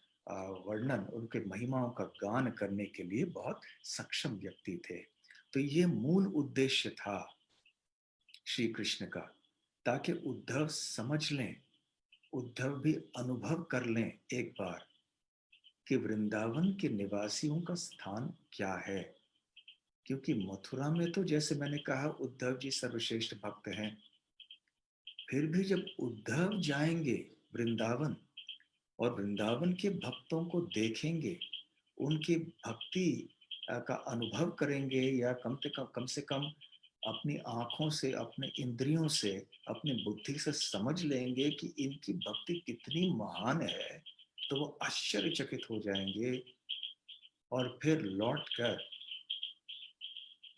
वर्णन, उनके महिमाओं का गान करने के लिए बहुत सक्षम व्यक्ति थे। तो ये मूल उद्देश्य था श्री कृष्ण का, ताकि उद्धव समझ लें, उद्धव भी अनुभव कर लें एक बार कि वृंदावन के निवासियों का स्थान क्या है। क्योंकि मथुरा में तो जैसे मैंने कहा उद्धव जी सर्वश्रेष्ठ भक्त हैं, फिर भी जब उद्धव जाएंगे वृंदावन और वृंदावन के भक्तों को देखेंगे, उनकी भक्ति का अनुभव करेंगे, या कम से कम अपनी आंखों से, अपने इंद्रियों से, अपनी बुद्धि से समझ लेंगे कि इनकी भक्ति कितनी महान है, तो वो आश्चर्यचकित हो जाएंगे और फिर लौट कर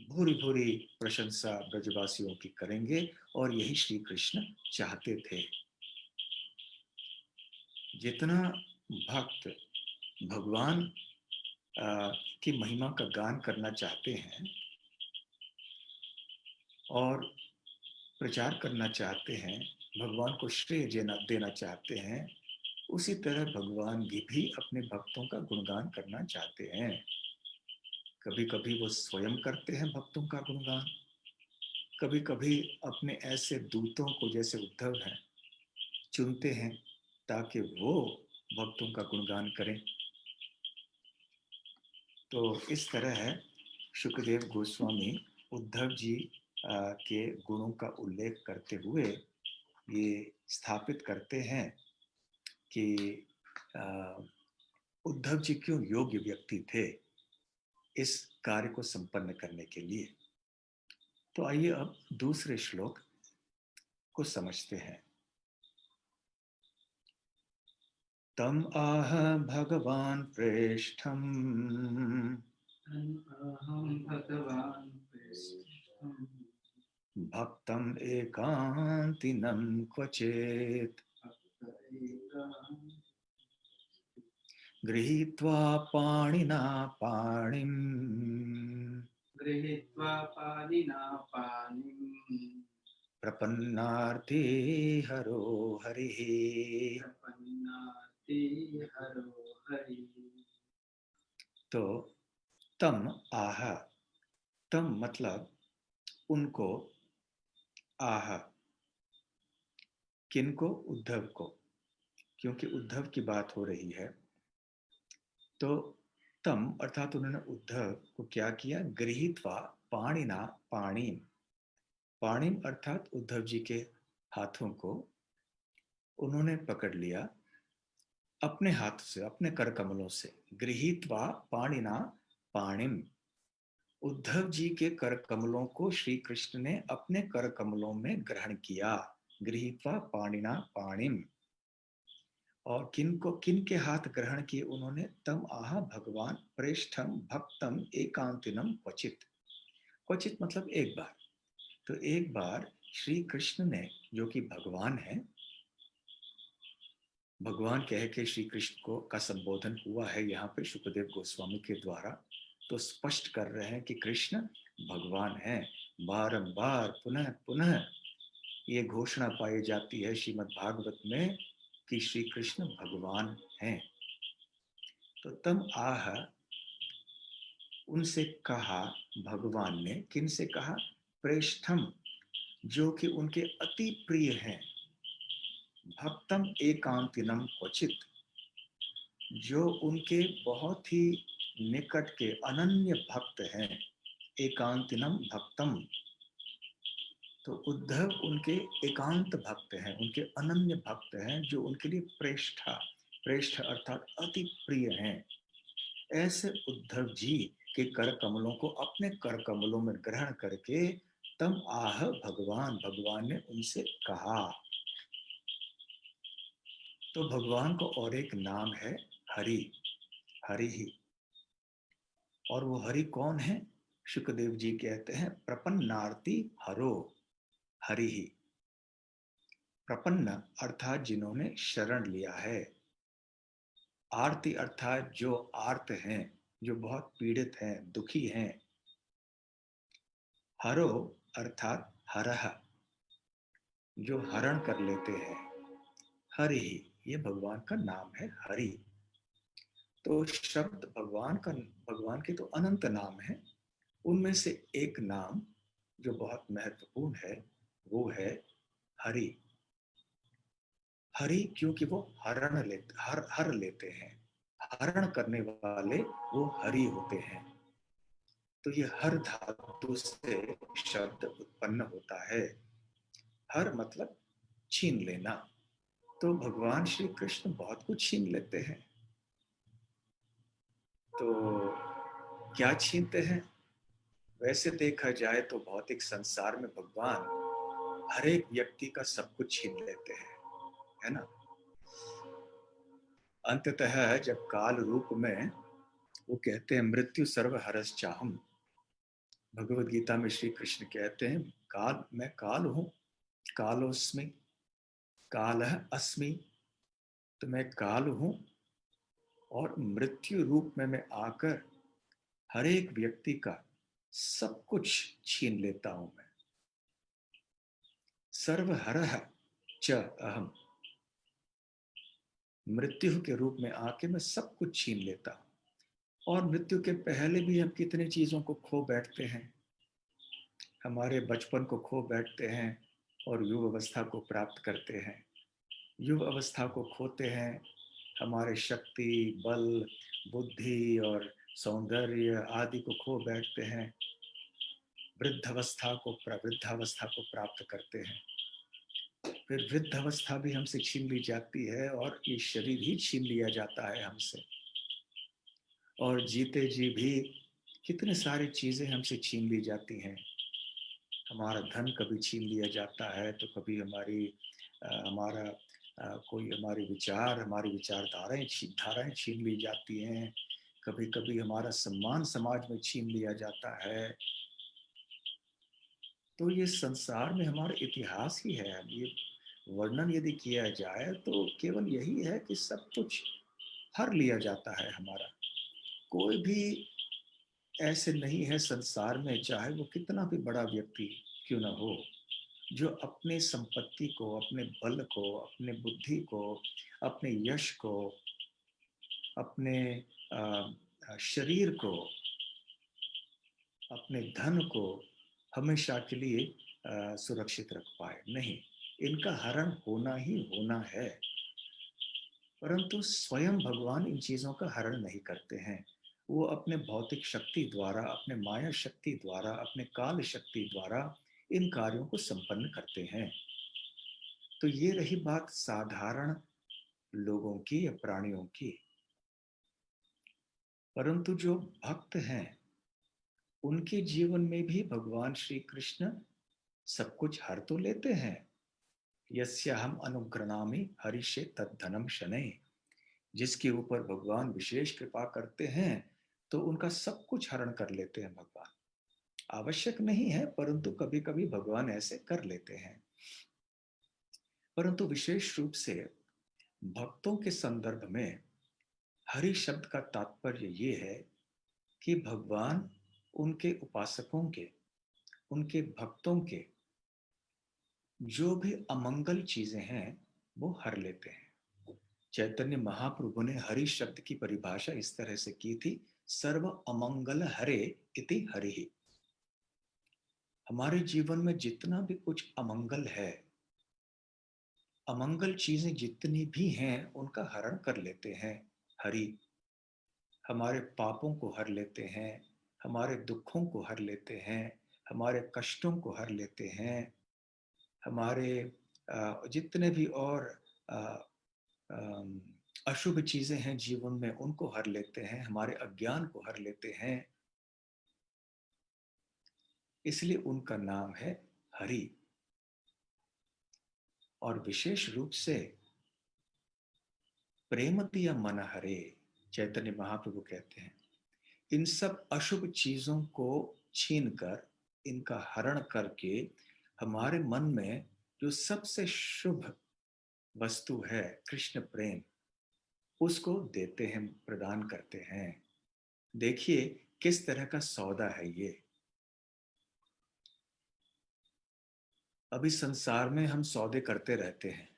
भूरी भूरी प्रशंसा ब्रजवासियों की करेंगे। और यही श्री कृष्ण चाहते थे। जितना भक्त भगवान की महिमा का गान करना चाहते हैं और प्रचार करना चाहते हैं, भगवान को श्रेय देना चाहते हैं, उसी तरह भगवान भी अपने भक्तों का गुणगान करना चाहते हैं। कभी कभी वो स्वयं करते हैं भक्तों का गुणगान, कभी कभी अपने ऐसे दूतों को, जैसे उद्धव हैं, चुनते हैं ताकि वो भक्तों का गुणगान करें। तो इस तरह है शुकदेव गोस्वामी उद्धव जी के गुणों का उल्लेख करते हुए ये स्थापित करते हैं कि उद्धव जी क्यों योग्य व्यक्ति थे इस कार्य को संपन्न करने के लिए। तो आइए अब दूसरे श्लोक को समझते हैं। तम आह भगवान प्रेष्ठम अहं भगवान् प्रेष्ठम् भक्तम एकांतिनं क्वचेत् गृहीत्वा पाणिना पाणिम् गृहीत्वा पाणिना पाणिं प्रपन्नार्थे हरो हरिः। प्रपन्नाति हरो हरिः। तो तम आह, तम मतलब उनको, आह किनको, उद्धव को, क्योंकि उद्धव की बात हो रही है। तो तम अर्थात उन्होंने उद्धव को क्या किया, गृहीत्वा पाणिना पाणिम, पाणिम अर्थात उद्धव जी के हाथों को उन्होंने पकड़ लिया अपने हाथ से, अपने कर कमलों से। गृहीत्वा पाणिना पाणिम, उद्धव जी के कर कमलों को श्री कृष्ण ने अपने कर कमलों में ग्रहण किया। गृहीत्वा पाणिना पाणिम, और किन के हाथ ग्रहण किए उन्होंने, तम आह भगवान प्रेष्ठम भक्तम एकांतिनम क्वचित। क्वचित मतलब एक बार। तो एक बार श्री कृष्ण ने, जो कि भगवान है, भगवान कह के श्री कृष्ण को का संबोधन हुआ है यहाँ पे शुकदेव गोस्वामी के द्वारा, तो स्पष्ट कर रहे हैं कि कृष्ण भगवान है। बारंबार पुनः पुनः ये घोषणा पाई जाती है श्रीमद् भागवत में कि श्री कृष्ण भगवान हैं। तो तम आह, उनसे कहा भगवान ने, किन से कहा, प्रेष्ठम, जो कि उनके अति प्रिय हैं, भक्तम एकांतिनम क्वचित, जो उनके बहुत ही निकट के अनन्य भक्त हैं। एकांतिनम भक्तम, तो उद्धव उनके एकांत भक्त हैं, उनके अनन्य भक्त हैं, जो उनके लिए प्रेष्ठा, प्रेष्ठ अर्थात अति प्रिय हैं। ऐसे उद्धव जी के कर कमलों को अपने कर कमलों में ग्रहण करके तम आह भगवान, भगवान ने उनसे कहा। तो भगवान को और एक नाम है हरि, हरि ही। और वो हरि कौन है, शुकदेव जी कहते हैं प्रपन्नार्ति हरो हरि ही। प्रपन्न अर्थात जिन्होंने शरण लिया है, आरती अर्थात जो आर्त हैं, जो बहुत पीड़ित हैं, दुखी हैं, हरो अर्थात हरह, जो हरण कर लेते हैं, हरि ही, ये भगवान का नाम है हरि। तो शब्द भगवान के तो अनंत नाम है, उनमें से एक नाम जो बहुत महत्वपूर्ण है वो है हरि। हरि क्योंकि वो हर लेते हैं, हरण करने वाले वो हरि होते हैं। तो ये हर धातु से शब्द उत्पन्न होता है। हर मतलब छीन लेना। तो भगवान श्री कृष्ण बहुत कुछ छीन लेते हैं। तो क्या छीनते हैं? वैसे देखा जाए तो भौतिक संसार में भगवान हर एक व्यक्ति का सब कुछ छीन लेते हैं, है ना। अंततः जब काल रूप में वो कहते हैं मृत्यु सर्व हरस चाहम, भगवत गीता में श्री कृष्ण कहते हैं काल, मैं काल हूं, कालोस्मि, कालः अस्मि। तो मैं काल हूं और मृत्यु रूप में मैं आकर हर एक व्यक्ति का सब कुछ छीन लेता हूं मैं। सर्वहरः च अहम, मृत्यु के रूप में आके मैं सब कुछ छीन लेता हूं। और मृत्यु के पहले भी हम कितनी चीजों को खो बैठते हैं। हमारे बचपन को खो बैठते हैं और युव अवस्था को प्राप्त करते हैं। युव अवस्था को खोते हैं, हमारे शक्ति, बल, बुद्धि और सौंदर्य आदि को खो बैठते हैं। वृद्धावस्था को प्राप्त करते हैं। फिर वृद्धावस्था भी हमसे छीन ली जाती है और ये शरीर ही छीन लिया जाता है हमसे। और जीते जी भी कितने सारी चीजें हमसे छीन ली जाती हैं। हमारा धन कभी छीन लिया जाता है, तो कभी हमारा कोई हमारी विचारधाराएं छीन ली जाती हैं। कभी कभी हमारा सम्मान समाज में छीन लिया जाता है। तो ये संसार में हमारा इतिहास ही है। ये वर्णन यदि किया जाए तो केवल यही है कि सब कुछ हर लिया जाता है हमारा। कोई भी ऐसे नहीं है संसार में, चाहे वो कितना भी बड़ा व्यक्ति क्यों ना हो, जो अपने संपत्ति को, अपने बल को, अपने बुद्धि को, अपने यश को, अपने शरीर को, अपने धन को हमेशा के लिए सुरक्षित रख पाए। नहीं, इनका हरण होना ही होना है। परंतु स्वयं भगवान इन चीजों का हरण नहीं करते हैं। वो अपने भौतिक शक्ति द्वारा, अपने माया शक्ति द्वारा, अपने काल शक्ति द्वारा इन कार्यों को संपन्न करते हैं। तो ये रही बात साधारण लोगों की या प्राणियों की। परंतु जो भक्त हैं उनके जीवन में भी भगवान श्री कृष्ण सब कुछ हर तो लेते हैं। यस्याहम अनुग्रणामि हरिषे तद्धनम शनै, जिसके ऊपर भगवान विशेष कृपा करते हैं तो उनका सब कुछ हरण कर लेते हैं भगवान। आवश्यक नहीं है, परंतु कभी कभी भगवान ऐसे कर लेते हैं। परंतु विशेष रूप से भक्तों के संदर्भ में हरि शब्द का तात्पर्य ये है कि भगवान उनके उपासकों के, उनके भक्तों के जो भी अमंगल चीजें हैं वो हर लेते हैं। चैतन्य महाप्रभु ने हरि शब्द की परिभाषा इस तरह से की थी, सर्व अमंगल हरे इति हरि। हमारे जीवन में जितना भी कुछ अमंगल है, अमंगल चीजें जितनी भी हैं उनका हरण कर लेते हैं हरि। हमारे पापों को हर लेते हैं, हमारे दुखों को हर लेते हैं, हमारे कष्टों को हर लेते हैं, हमारे जितने भी और अशुभ चीजें हैं जीवन में उनको हर लेते हैं, हमारे अज्ञान को हर लेते हैं। इसलिए उनका नाम है हरि। और विशेष रूप से प्रेमतिया मन हरे, चैतन्य महाप्रभु कहते हैं इन सब अशुभ चीजों को छीन कर, इनका हरण करके हमारे मन में जो सबसे शुभ वस्तु है कृष्ण प्रेम, उसको देते हैं, प्रदान करते हैं। देखिए किस तरह का सौदा है ये। अभी संसार में हम सौदे करते रहते हैं,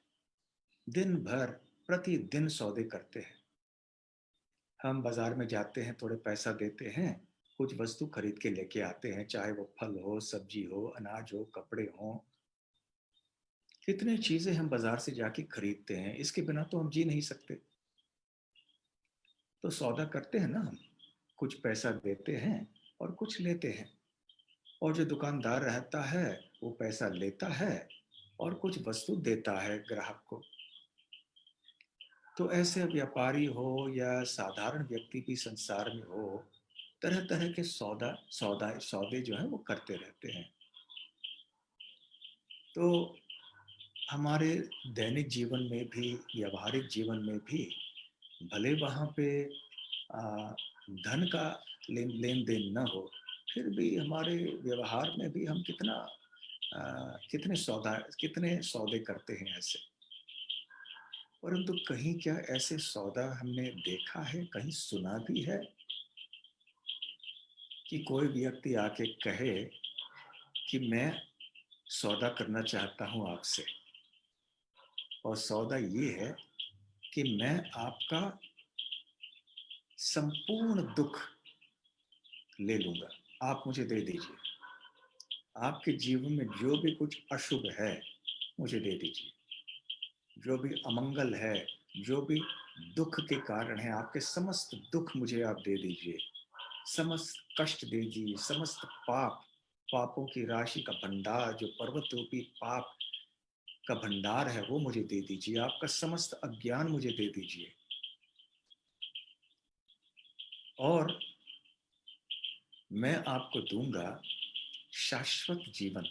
दिन भर प्रतिदिन सौदे करते हैं। हम बाजार में जाते हैं, थोड़े पैसा देते हैं, कुछ वस्तु खरीद के लेके आते हैं, चाहे वो फल हो, सब्जी हो, अनाज हो, कपड़े हो। कितनी चीजें हम बाजार से जाके खरीदते हैं, इसके बिना तो हम जी नहीं सकते। तो सौदा करते हैं ना हम, कुछ पैसा देते हैं और कुछ लेते हैं। और जो दुकानदार रहता है वो पैसा लेता है और कुछ वस्तु देता है ग्राहक को। तो ऐसे व्यापारी हो या साधारण व्यक्ति भी संसार में हो, तरह तरह के सौदे जो है वो करते रहते हैं। तो हमारे दैनिक जीवन में भी, व्यवहारिक जीवन में भी, भले वहाँ पे धन का लेन देन न हो, फिर भी हमारे व्यवहार में भी हम कितने सौदे करते हैं ऐसे। परंतु कहीं क्या ऐसे सौदा हमने देखा है, कहीं सुना भी है कि कोई व्यक्ति आके कहे कि मैं सौदा करना चाहता हूं आपसे, और सौदा ये है कि मैं आपका संपूर्ण दुख ले लूंगा, आप मुझे दे दीजिए। आपके जीवन में जो भी कुछ अशुभ है मुझे दे दीजिए, जो भी अमंगल है, जो भी दुख के कारण है, आपके समस्त दुख मुझे आप दे दीजिए, समस्त कष्ट दे दीजिए, समस्त पापों की राशि का भंडार, जो पर्वत रूपी पाप का भंडार है वो मुझे दे दीजिए, आपका समस्त अज्ञान मुझे दे दीजिए। और मैं आपको दूंगा शाश्वत जीवन,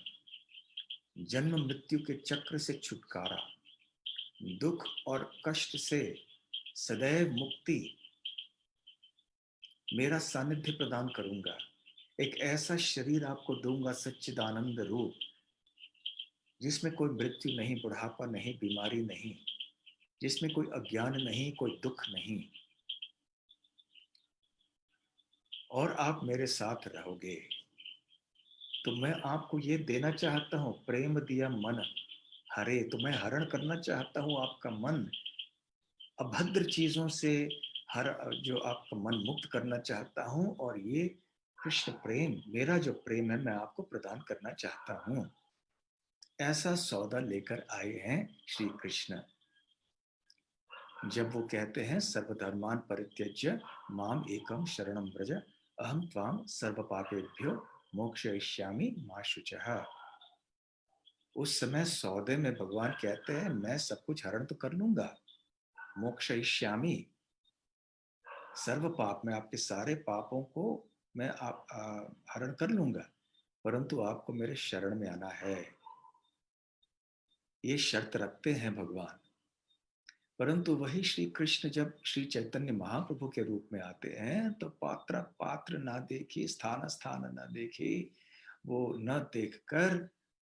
जन्म मृत्यु के चक्र से छुटकारा, दुख और कष्ट से सदैव मुक्ति, मेरा सानिध्य प्रदान करूंगा। एक ऐसा शरीर आपको दूंगा, सच्चिदानंद रूप, जिसमें कोई मृत्यु नहीं, बुढ़ापा नहीं, बीमारी नहीं, जिसमें कोई अज्ञान नहीं, कोई दुख नहीं। और आप मेरे साथ रहोगे। तो मैं आपको ये देना चाहता हूँ, प्रेम दिया मन हरे। तो मैं हरण करना चाहता हूँ आपका मन, अभद्र चीजों से हर जो आपका मन मुक्त करना चाहता हूँ। और ये कृष्ण प्रेम, मेरा जो प्रेम है, मैं आपको प्रदान करना चाहता हूँ। ऐसा सौदा लेकर आए हैं श्री कृष्ण। जब वो कहते हैं सर्वधर्मान परित्यज्य माम एकम शरणम व्रज अहम त्वाम सर्व पापेभ्यो मोक्षयिष्यामि मा शुचः, उस समय सौदे में भगवान कहते हैं मैं सब कुछ हरण तो कर लूंगा, मोक्षयिष्यामि, सर्व पाप, में आपके सारे पापों को मैं हरण कर लूंगा, परंतु आपको मेरे शरण में आना है। ये शर्त रखते हैं भगवान। परंतु वही श्री कृष्ण जब श्री चैतन्य महाप्रभु के रूप में आते हैं तो पात्र पात्र ना देखे, स्थान स्थान ना देखे, वो न देखकर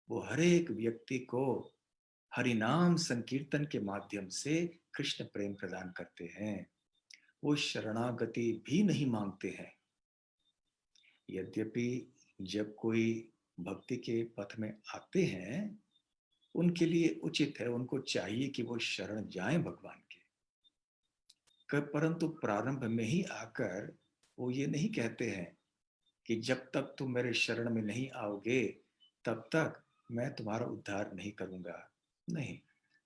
वो हर एक व्यक्ति को हरिनाम संकीर्तन के माध्यम से कृष्ण प्रेम प्रदान करते हैं। वो शरणागति भी नहीं मांगते हैं। यद्यपि जब कोई भक्ति के पथ में आते हैं, उनके लिए उचित है, उनको चाहिए कि वो शरण जाएं भगवान के। परंतु प्रारंभ में ही आकर वो ये नहीं कहते हैं कि जब तक तुम मेरे शरण में नहीं आओगे तब तक मैं तुम्हारा उद्धार नहीं करूंगा। नहीं,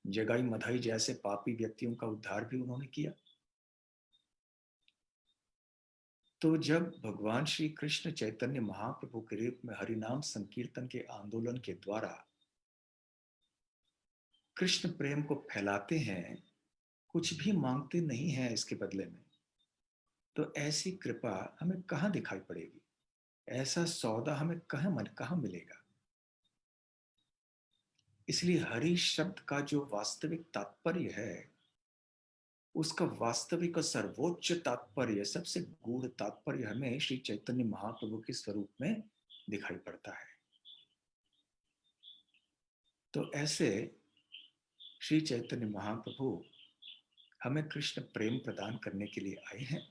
जगाई मधाई जैसे पापी व्यक्तियों का उद्धार भी उन्होंने किया। तो जब भगवान श्री कृष्ण चैतन्य महाप्रभु के रूप में हरिनाम संकीर्तन के आंदोलन के द्वारा कृष्ण प्रेम को फैलाते हैं, कुछ भी मांगते नहीं हैं इसके बदले में, तो ऐसी कृपा हमें कहाँ दिखाई पड़ेगी? ऐसा सौदा हमें कहाँ मिलेगा? इसलिए हरि शब्द का जो वास्तविक तात्पर्य है, उसका वास्तविक और सर्वोच्च तात्पर्य, सबसे गूढ़ तात्पर्य हमें श्री चैतन्य महाप्रभु के स्वरूप में दिखाई पड़ता है। तो ऐसे श्री चैतन्य महाप्रभु हमें कृष्ण प्रेम प्रदान करने के लिए आए हैं।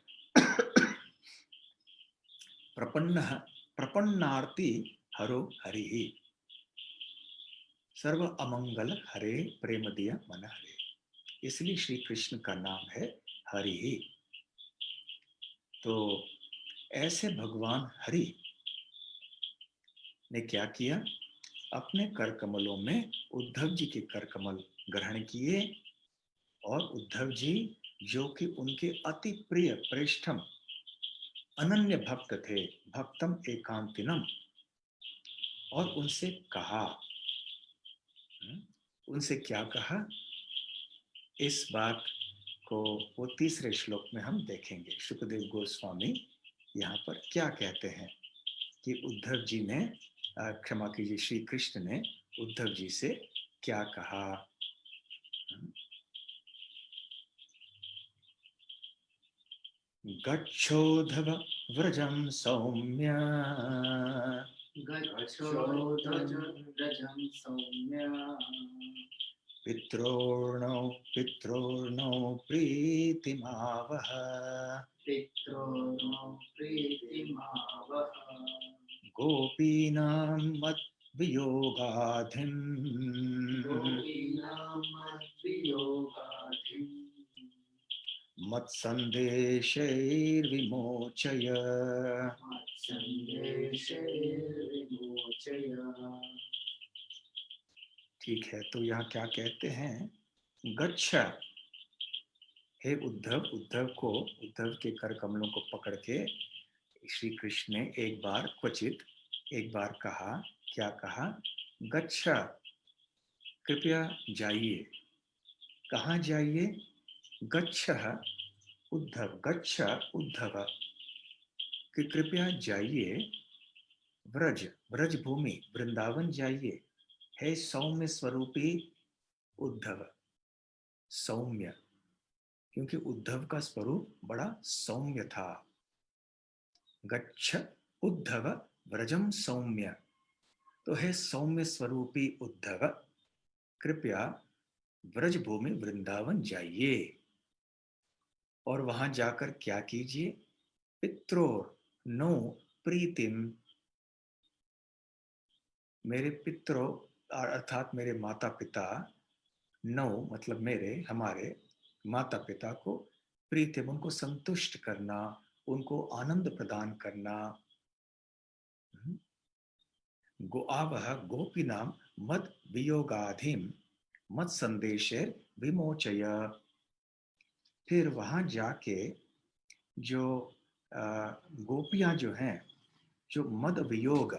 प्रपन्न प्रपन्नार्ति हरो हरि, सर्व अमंगल हरे प्रेम दिया मन हरे। इसलिए श्री कृष्ण का नाम है हरि। तो ऐसे भगवान हरि ने क्या किया, अपने कर कमलों में उद्धव जी के कर कमल ग्रहण किए, और उद्धव जी जो कि उनके अति प्रिय प्रेष्ठम अनन्य भक्त थे, भक्तम एकांतिनम, और उनसे कहा, उनसे क्या कहा, इस बात को वो तीसरे श्लोक में हम देखेंगे। शुकदेव गोस्वामी यहाँ पर क्या कहते हैं कि उद्धव जी ने, क्षमा कीजिए, श्री कृष्ण ने उद्धव जी से क्या कहा। गच्छोद्धव व्रजं सौम्य, गच्छोद्धव्रजं सौम्य, पित्रोर्णो प्रीतिमावह, पित्रोर्नो प्रीतिमावह, गोपीनां मद्वियोगाधिं, गोपीनां मद्वियोगाधिं, मत्सन्देशैर्विमोचय, मत्सन्देशैर्विमोचय। ठीक है, तो यहाँ क्या कहते हैं, गच्छ, हे उद्धव, उद्धव के कर कमलों को पकड़ के श्री कृष्ण ने एक बार क्वचित एक बार कहा, क्या कहा, गच्छ, कृपया जाइए। कहाँ जाइए, गच्छ गच्छ उद्धव, कि कृपया जाइए, ब्रज भूमि वृंदावन जाइए, हे सौम्य स्वरूपी उद्धव। सौम्य, क्योंकि उद्धव का स्वरूप बड़ा सौम्य था। गच्छ उद्धव व्रजम सौम्य, तो हे सौम्य स्वरूपी उद्धव, कृपया ब्रज भूमि वृंदावन जाइए, और वहां जाकर क्या कीजिए, पित्रोर नो प्रीतिम, मेरे पितरों अर्थात मेरे माता पिता, नो मतलब मेरे, हमारे माता पिता को, प्रीतिम उनको संतुष्ट करना, उनको आनंद प्रदान करना। गोआवह गोपीनाम मद वियोगाधिम मत संदेशे विमोचय, फिर वहां जाके जो गोपियां जो हैं, जो मद वियोग,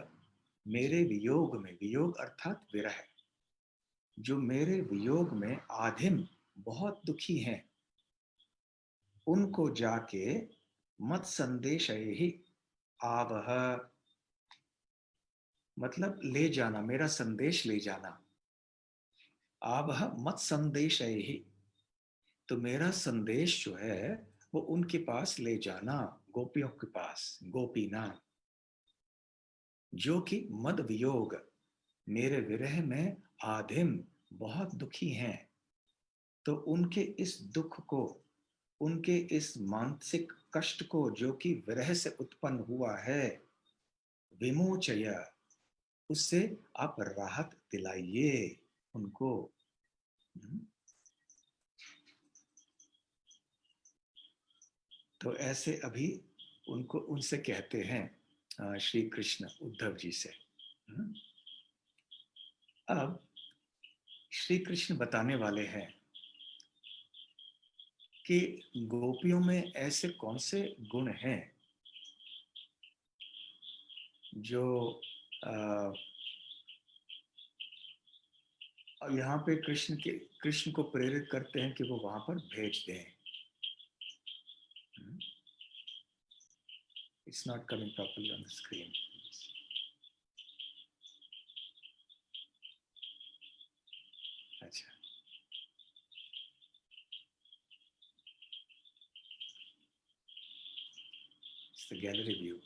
मेरे वियोग में, वियोग अर्थात विरह, जो मेरे वियोग में आधिम बहुत दुखी हैं, उनको जाके मत संदेश ही आवह, मतलब ले जाना, मेरा संदेश ले जाना। आवह मत संदेश ही, तो मेरा संदेश जो है वो उनके पास ले जाना, गोपियों के पास, गोपीनाम, जो कि मद वियोग, मेरे विरह में आधिम बहुत दुखी हैं, तो उनके इस दुख को, उनके इस मानसिक कष्ट को जो कि विरह से उत्पन्न हुआ है, विमोचय, उससे आप राहत दिलाइए उनको। तो ऐसे अभी उनको, उनसे कहते हैं श्री कृष्ण उद्धव जी से। अब श्री कृष्ण बताने वाले हैं कि गोपियों में ऐसे कौन से गुण हैं जो यहाँ पे कृष्ण को प्रेरित करते हैं कि वो वहां पर भेज दें। It's not coming properly on the screen. अच्छा, it's the gallery view.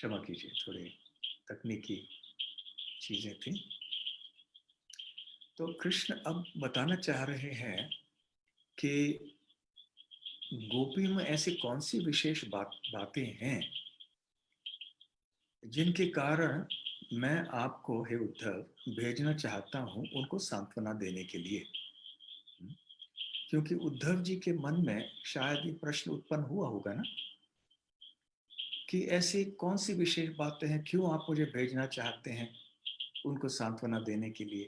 क्षमा कीजिए, थोड़ी तकनीकी चीजें थी। तो कृष्ण अब बताना चाह रहे हैं कि गोपियों में ऐसी कौन सी विशेष बातें हैं जिनके कारण मैं आपको, हे उद्धव, भेजना चाहता हूं उनको सांत्वना देने के लिए। क्योंकि उद्धव जी के मन में शायद ये प्रश्न उत्पन्न हुआ होगा ना कि ऐसी कौन सी विशेष बातें हैं, क्यों आप मुझे भेजना चाहते हैं उनको सांत्वना देने के लिए,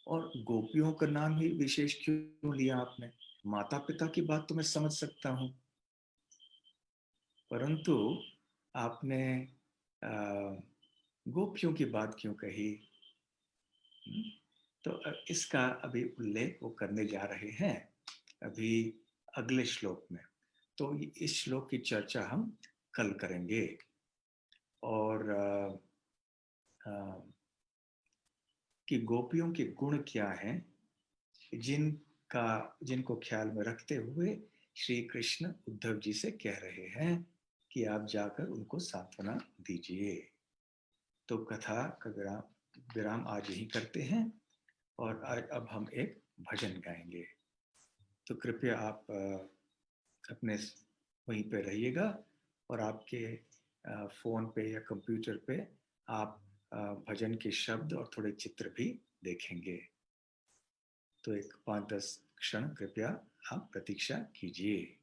और गोपियों का नाम ही विशेष क्यों लिया आपने। माता पिता की बात तो मैं समझ सकता हूं, परंतु आपने गोपियों की बात क्यों कही। तो इसका अभी उल्लेख वो करने जा रहे हैं अभी अगले श्लोक में। तो इस श्लोक की चर्चा हम कल करेंगे। और कि गोपियों के गुण क्या हैं जिनको ख्याल में रखते हुए श्री कृष्ण उद्धव जी से कह रहे हैं कि आप जाकर उनको सांत्वना दीजिए। तो कथा का विराम आज यही करते हैं और अब हम एक भजन गाएंगे। तो कृपया आप अपने वहीं पे रहिएगा और आपके फोन पे या कंप्यूटर पे आप भजन के शब्द और थोड़े चित्र भी देखेंगे। तो एक 5-10 क्षण कृपया आप प्रतीक्षा कीजिए।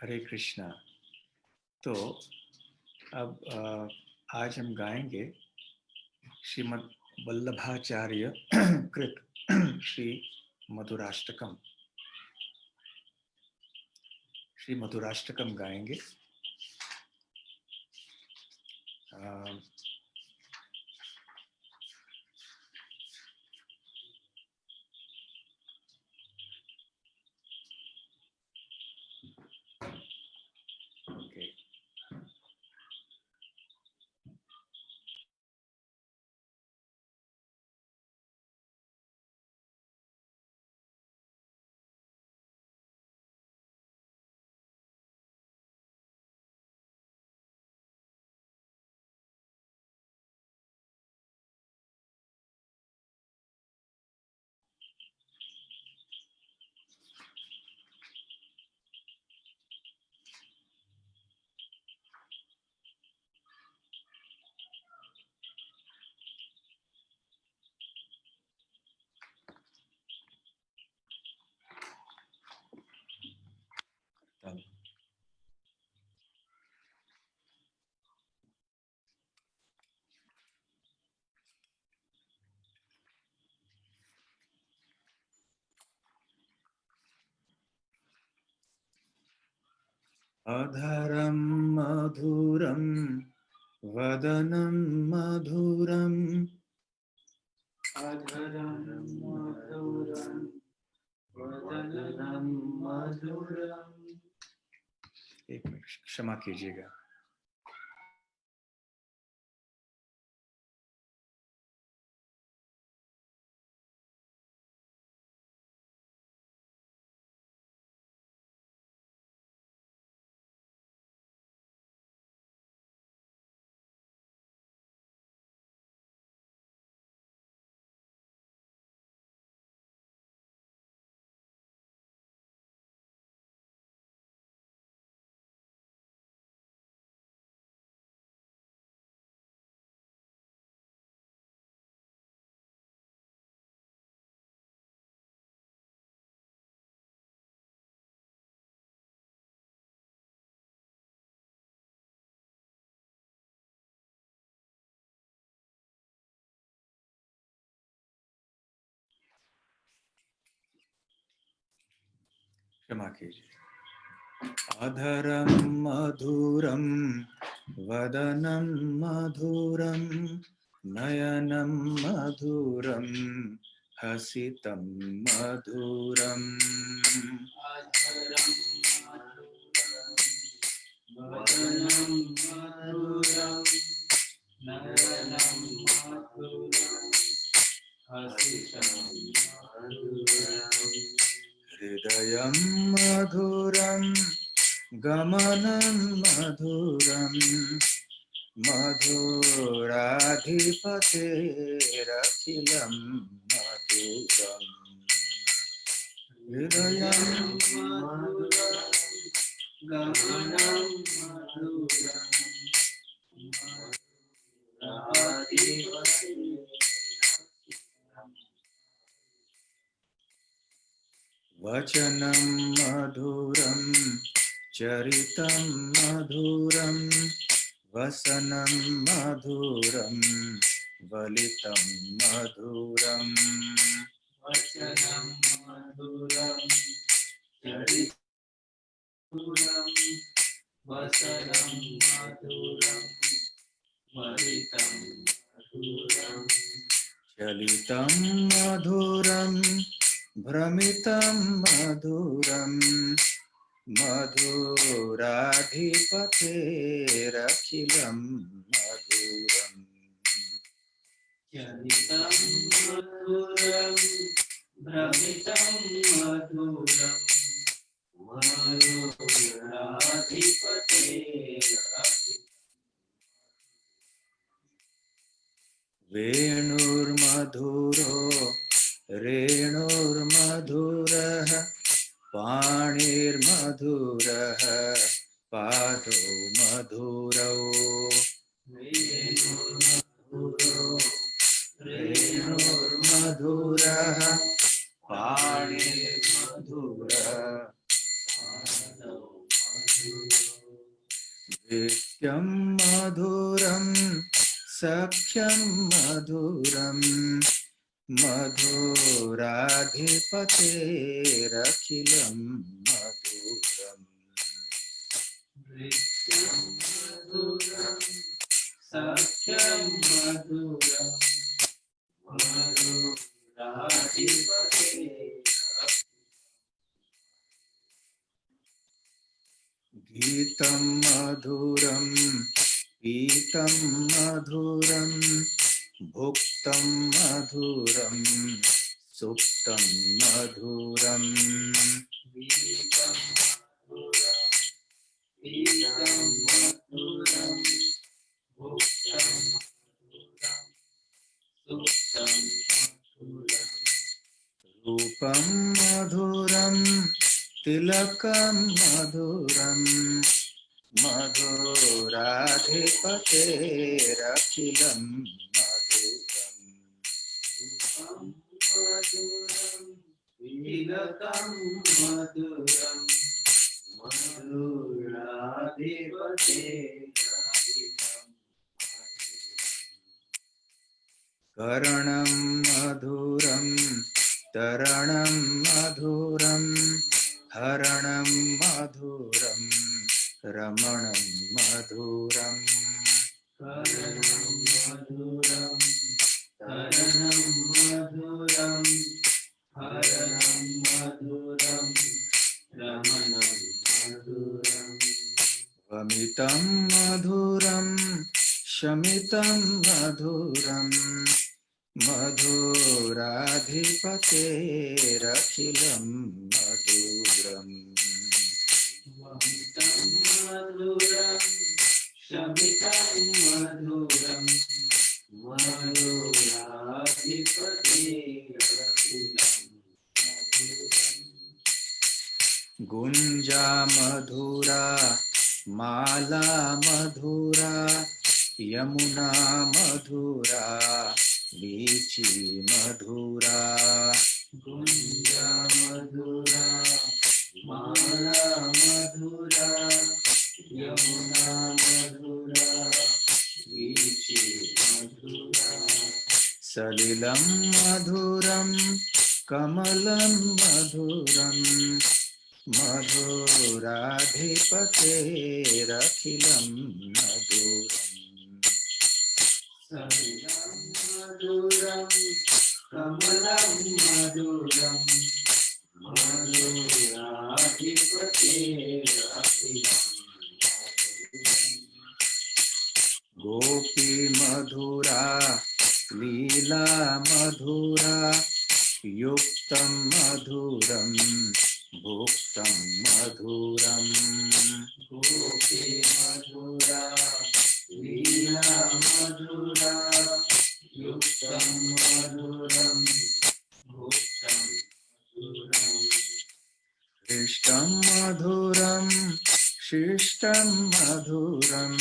हरे कृष्णा। तो अब आज हम गाएंगे श्रीमद् वल्लभाचार्य कृत श्री मधुराष्टकम। श्री मधुराष्टकम गाएंगे। ओके। अधरं मधुरं वदनं मधुरं, अधरं मधुरं वदनं मधुरम्। एक मिनट क्षमा कीजिएगा। क्षमा कीजिए। अधरं मधुरं वदनं मधुरं नयनं मधुरं हसितं मधुरम् वदनं मधुरं नयनं मधुरं हसितं मधुरम् हृदयं मधुरं गमनं मधुरं मधुराधिपतेरखिलं मधुरम् हृदयं मधुरं गमनं मधुरं वचनं मधुरं चरितं मधुरं वसनं मधुरं वलितं मधुरम् वचनं मधुरं चरितं वसनं मधुरं वलितं मधुरम् चलितं मधुरं भ्रमितं मधुरं मधुराधिपतेरखिलं मधुरम् चलितं मधुरं भ्रमितं मधुरं मधुराधिपतेरखिलं वेणुर्मधुरो रेणुर्मधुरः पाणिर्मधुरः पादौ मधुरौ वेणुर्मधुरो रेणुर्मधुरः पाणिर्मधुरः पादौ मधुरो नित्यं मधुरं सख्यं मधुरं मधुराधिपतेरखिलं मधुरम् नृत्यं मधुरं सख्यं मधुरं मधुराधिपतेरखिलं गीतं मधुरं पीतं मधुरं भुक्तं मधुरं सुप्तं मधुरम् गीतं मधुरं पीतं मधुरं भुक्तं मधुरं सुप्तं मधुरम् रूपं मधुरं तिलकं मधुरं मधुराधिपतेरखिलं मधुरम् मधुरं तिलकं मधुरं मधुराधिपतेरखिलं कर्णं मधुरं तरणं मधुरं हरणं मधुरं रमणं मधुरम् करणं मधुरं तरणं मधुरं हरणं मधुरं रमणं मधुरम् वमितं मधुरं शमितं मधुरं मधुराधिपतेरखिलं मधुरम् वमितं मधुरं शमितं मधुरं मधुराधिपतेरखिलं मधुरम् गुञ्जा मधुरा माला मधुरा यमुना मधुरा लीची मधुरा गुञ्जा मधुरा माला मधुरा यमुना मधुरा लीची मधुरा सलिलं मधुरं कमलं मधुरं मधुराधिपतेरखिलं मधुरम् मधुरम कमलं मधुरम गोपी मधुरा लीला मधुरा युक्तं मधुरं भुक्तं मधुरम् गोपी मधुरा लीला मधुरा युक्तं मधुरं भुक्तं मधुरम् शिष्टं मधुरं शिष्टं मधुरं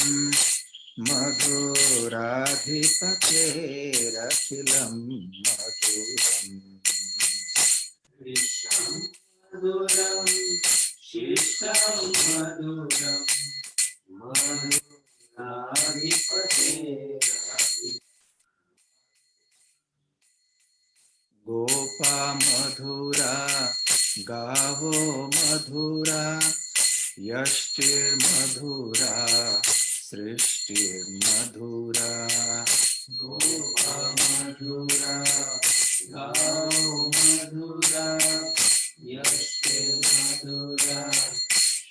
मधुराधिपतेरखिलं मधुरम् शिष्टं मधुरं शिष्टं मधुरं मधुराधिपतेरखिलं गोपा मधुरा गावो मधुरा यष्टिर्मधुरा सृष्टिर्मधुरा गोपा मधुरा गावो मधुरा यष्टिर्मधुरा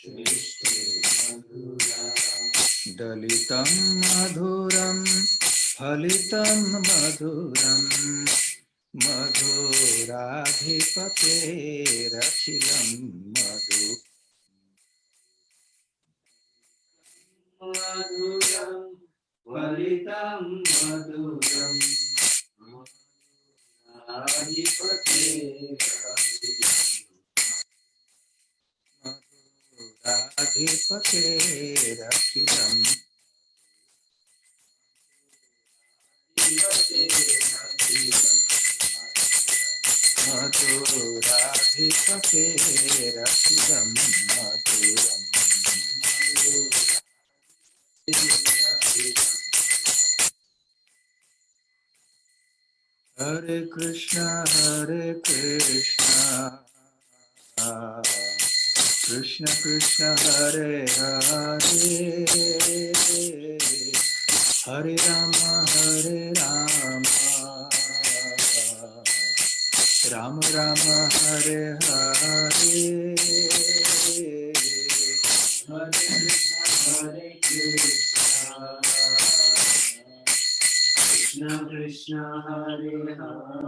सृष्टिर्मधुरा दलितं मधुरं फलितं मधुरं मधुराधिपतेरखिलं मधुरम् मधुरं फलितं मधुरं मधुराधिपतेरखिलं मधुराधिपतेरखिलं मधुरम् Hare Krishna Krishna Krishna Hare Hare Hare Rama Rama Rama Hare Hare Hare Krishna Krishna Krishna Hare Hare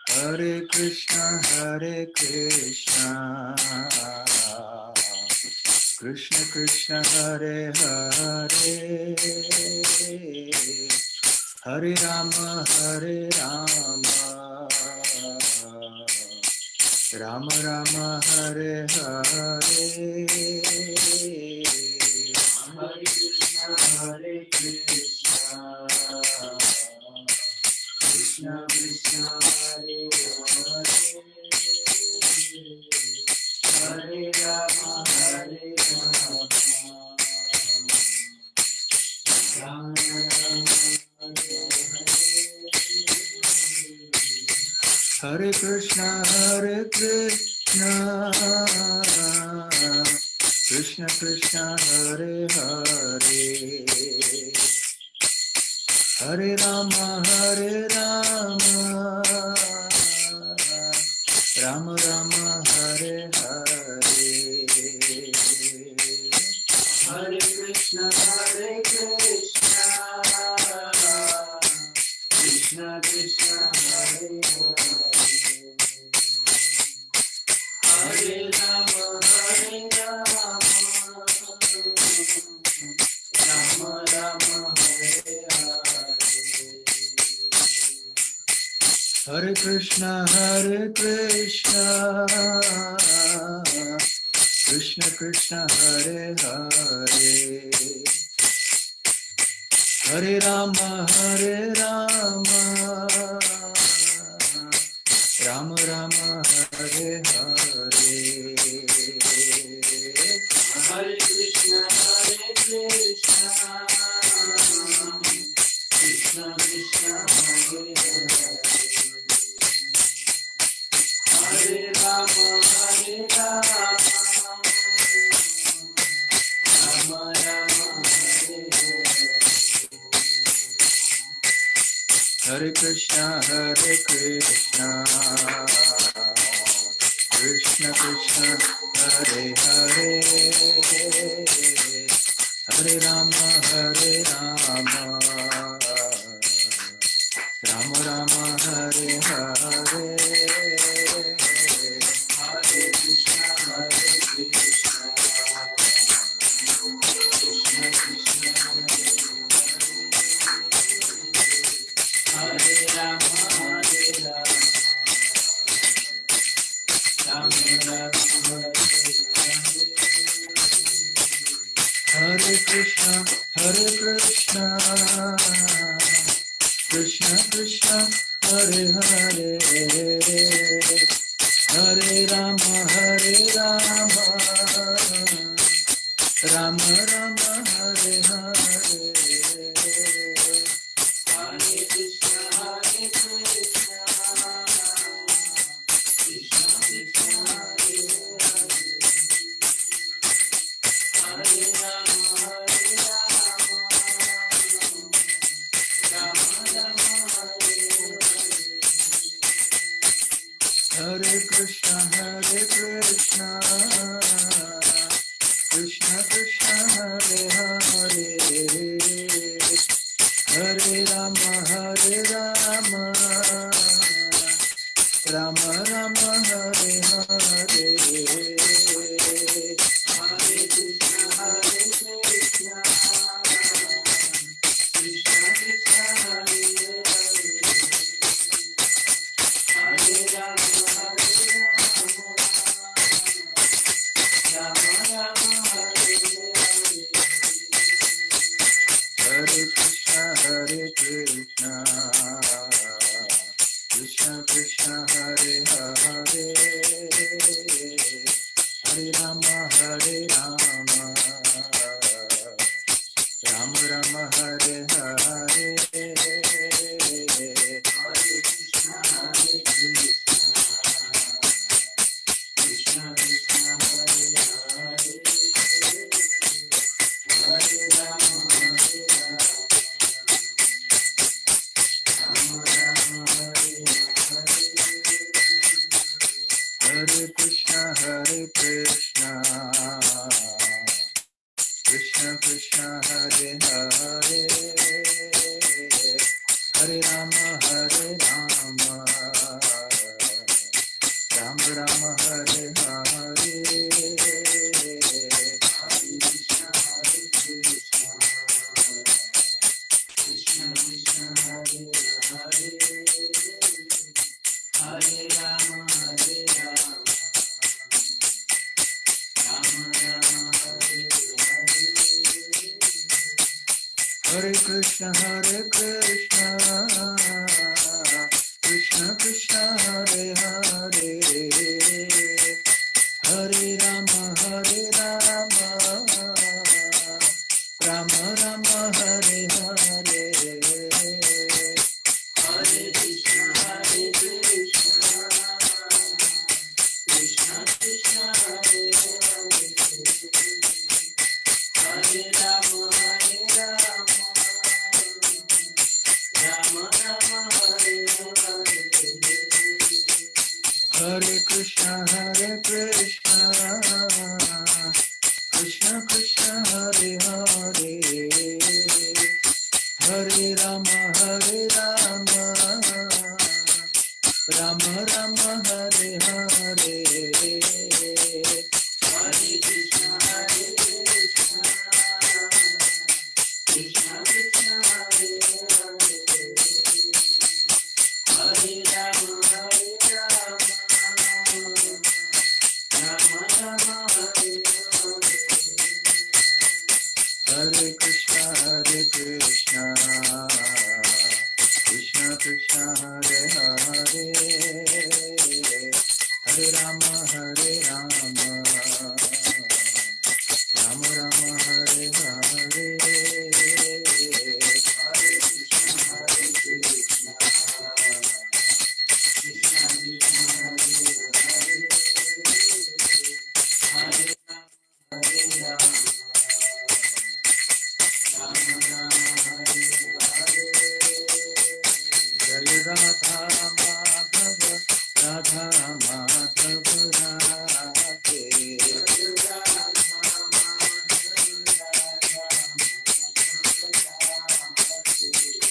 Hare Krishna Krishna Krishna Hare Hare Hare Rama Rama Rama Hare Hare Hare Krishna Krishna Krishna Hare Hare Hare Rama Rama Hare Krishna Krishna Krishna Hare Hare Hare Rama Rama Rama Hare Hare Hare Krishna Krishna Krishna Hare Hare Hare Rama Rama Rama Hare Hare Krishna Krishna Krishna Hare Hare Hare Rama Rama Rama Hare Hare Hare Krishna Hare Krishna, Krishna Krishna, Hare Hare, Hare Rama, Rama Rama, Hare Hare, Hare Krishna, Krishna Krishna, Hare Rama, Rama Rama, Hare Krishna, Krishna Krishna, Hare Hare, Hare Rama, Rama Rama, Hare Hare, Hare Krishna, Krishna Krishna, Hare Hare, Hare Rama, Rama Rama, Hare Hare, Hare Krishna, Krishna Krishna, Hare Hare, Hare Rama, Rama Rama, Hare Hare, Hare Krishna, Krishna Krishna, Hare Hare, Hare Rama, Rama Rama, Hare Hare, Hare Krishna, Krishna Krishna, Hare Hare, Hare Rama, Rama Rama, Hare Hare, Hare Krishna, Krishna Krishna, Hare Hare, Hare Rama, Rama Rama, Hare Hare, Hare Krishna, Krishna Krishna, Hare Hare, Hare Rama, Rama Rama, Hare Hare, Hare Krishna, Krishna Krishna, Hare Hare, Hare Rama, Rama Rama, Hare Hare, Hare Krishna, Krishna Krishna, Hare Hare, Hare Rama, Rama Rama, Hare Hare, Hare Krishna, Krishna Krishna, Hare Hare, Hare Rama, Rama Rama, Hare Hare, Hare Krishna, Krishna Krishna, Hare Hare, Hare Rama, Rama Rama, Hare Hare, Hare Krishna, Krishna Krishna, Hare Hare, Hare Rama, Rama Rama, Hare Hare, Hare Krishna, Krishna Krishna, Hare Hare, Hare Rama, Rama Rama, Hare Hare, Hare Krishna, Krishna Krishna, Hare Hare, Hare Rama, Radha Madhav Radhe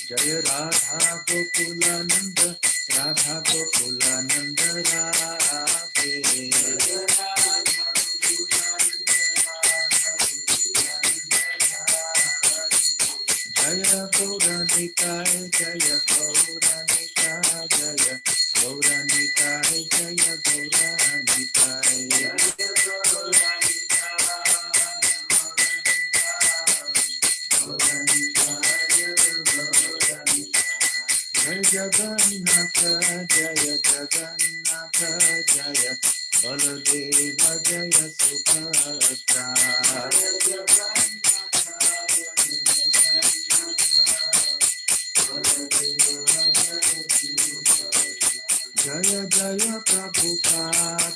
जय राधा गोकुलानंद राधे जय गौरनिताय जय गौरनिताय जय गौरनिताय जय गौरनिताय जय जगन्नाथ जय जगन्नाथ जय बलदेव जय सुभद्रा जय जय प्रभुपाद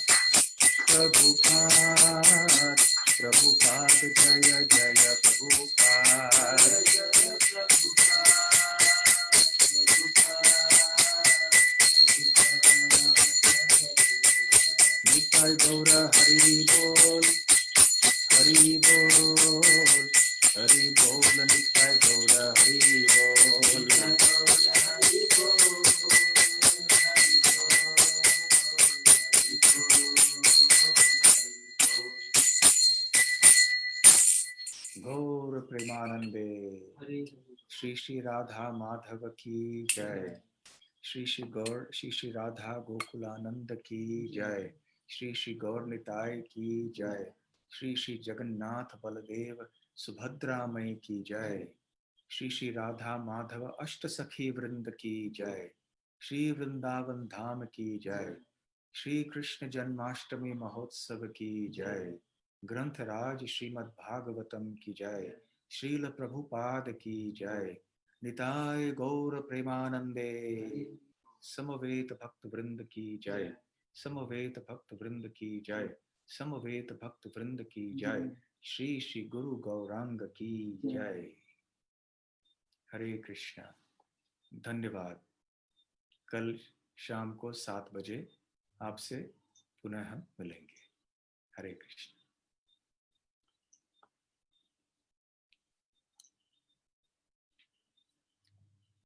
प्रभुपाद प्रभुपाद जय जय प्रभुपाद निताय गौर हरि बोल हरि बोल हरि बोल निताय गौर हरि बोल गौर प्रेमानंदे श्री श्री राधा माधव की जय श्री श्री राधा गोकुलानंद की जय श्री श्री गौर निताय की जय श्री श्री जगन्नाथ बलदेव सुभद्रा मई की जय श्री श्री राधा माधव अष्ट सखी वृंद की जय श्री वृंदावन धाम की जय श्री कृष्ण जन्माष्टमी महोत्सव की जय ग्रंथराज श्रीमद् भागवतम की जय श्रील प्रभुपाद की जय निताय गौर प्रेमानंदे समवेत भक्त वृंद की जय समवेत भक्त वृंद की जय समवेत भक्त वृंद की जय श्री श्री गुरु गौरांग की जय हरे कृष्णा धन्यवाद कल शाम को 7 बजे आपसे पुनः हम मिलेंगे हरे कृष्ण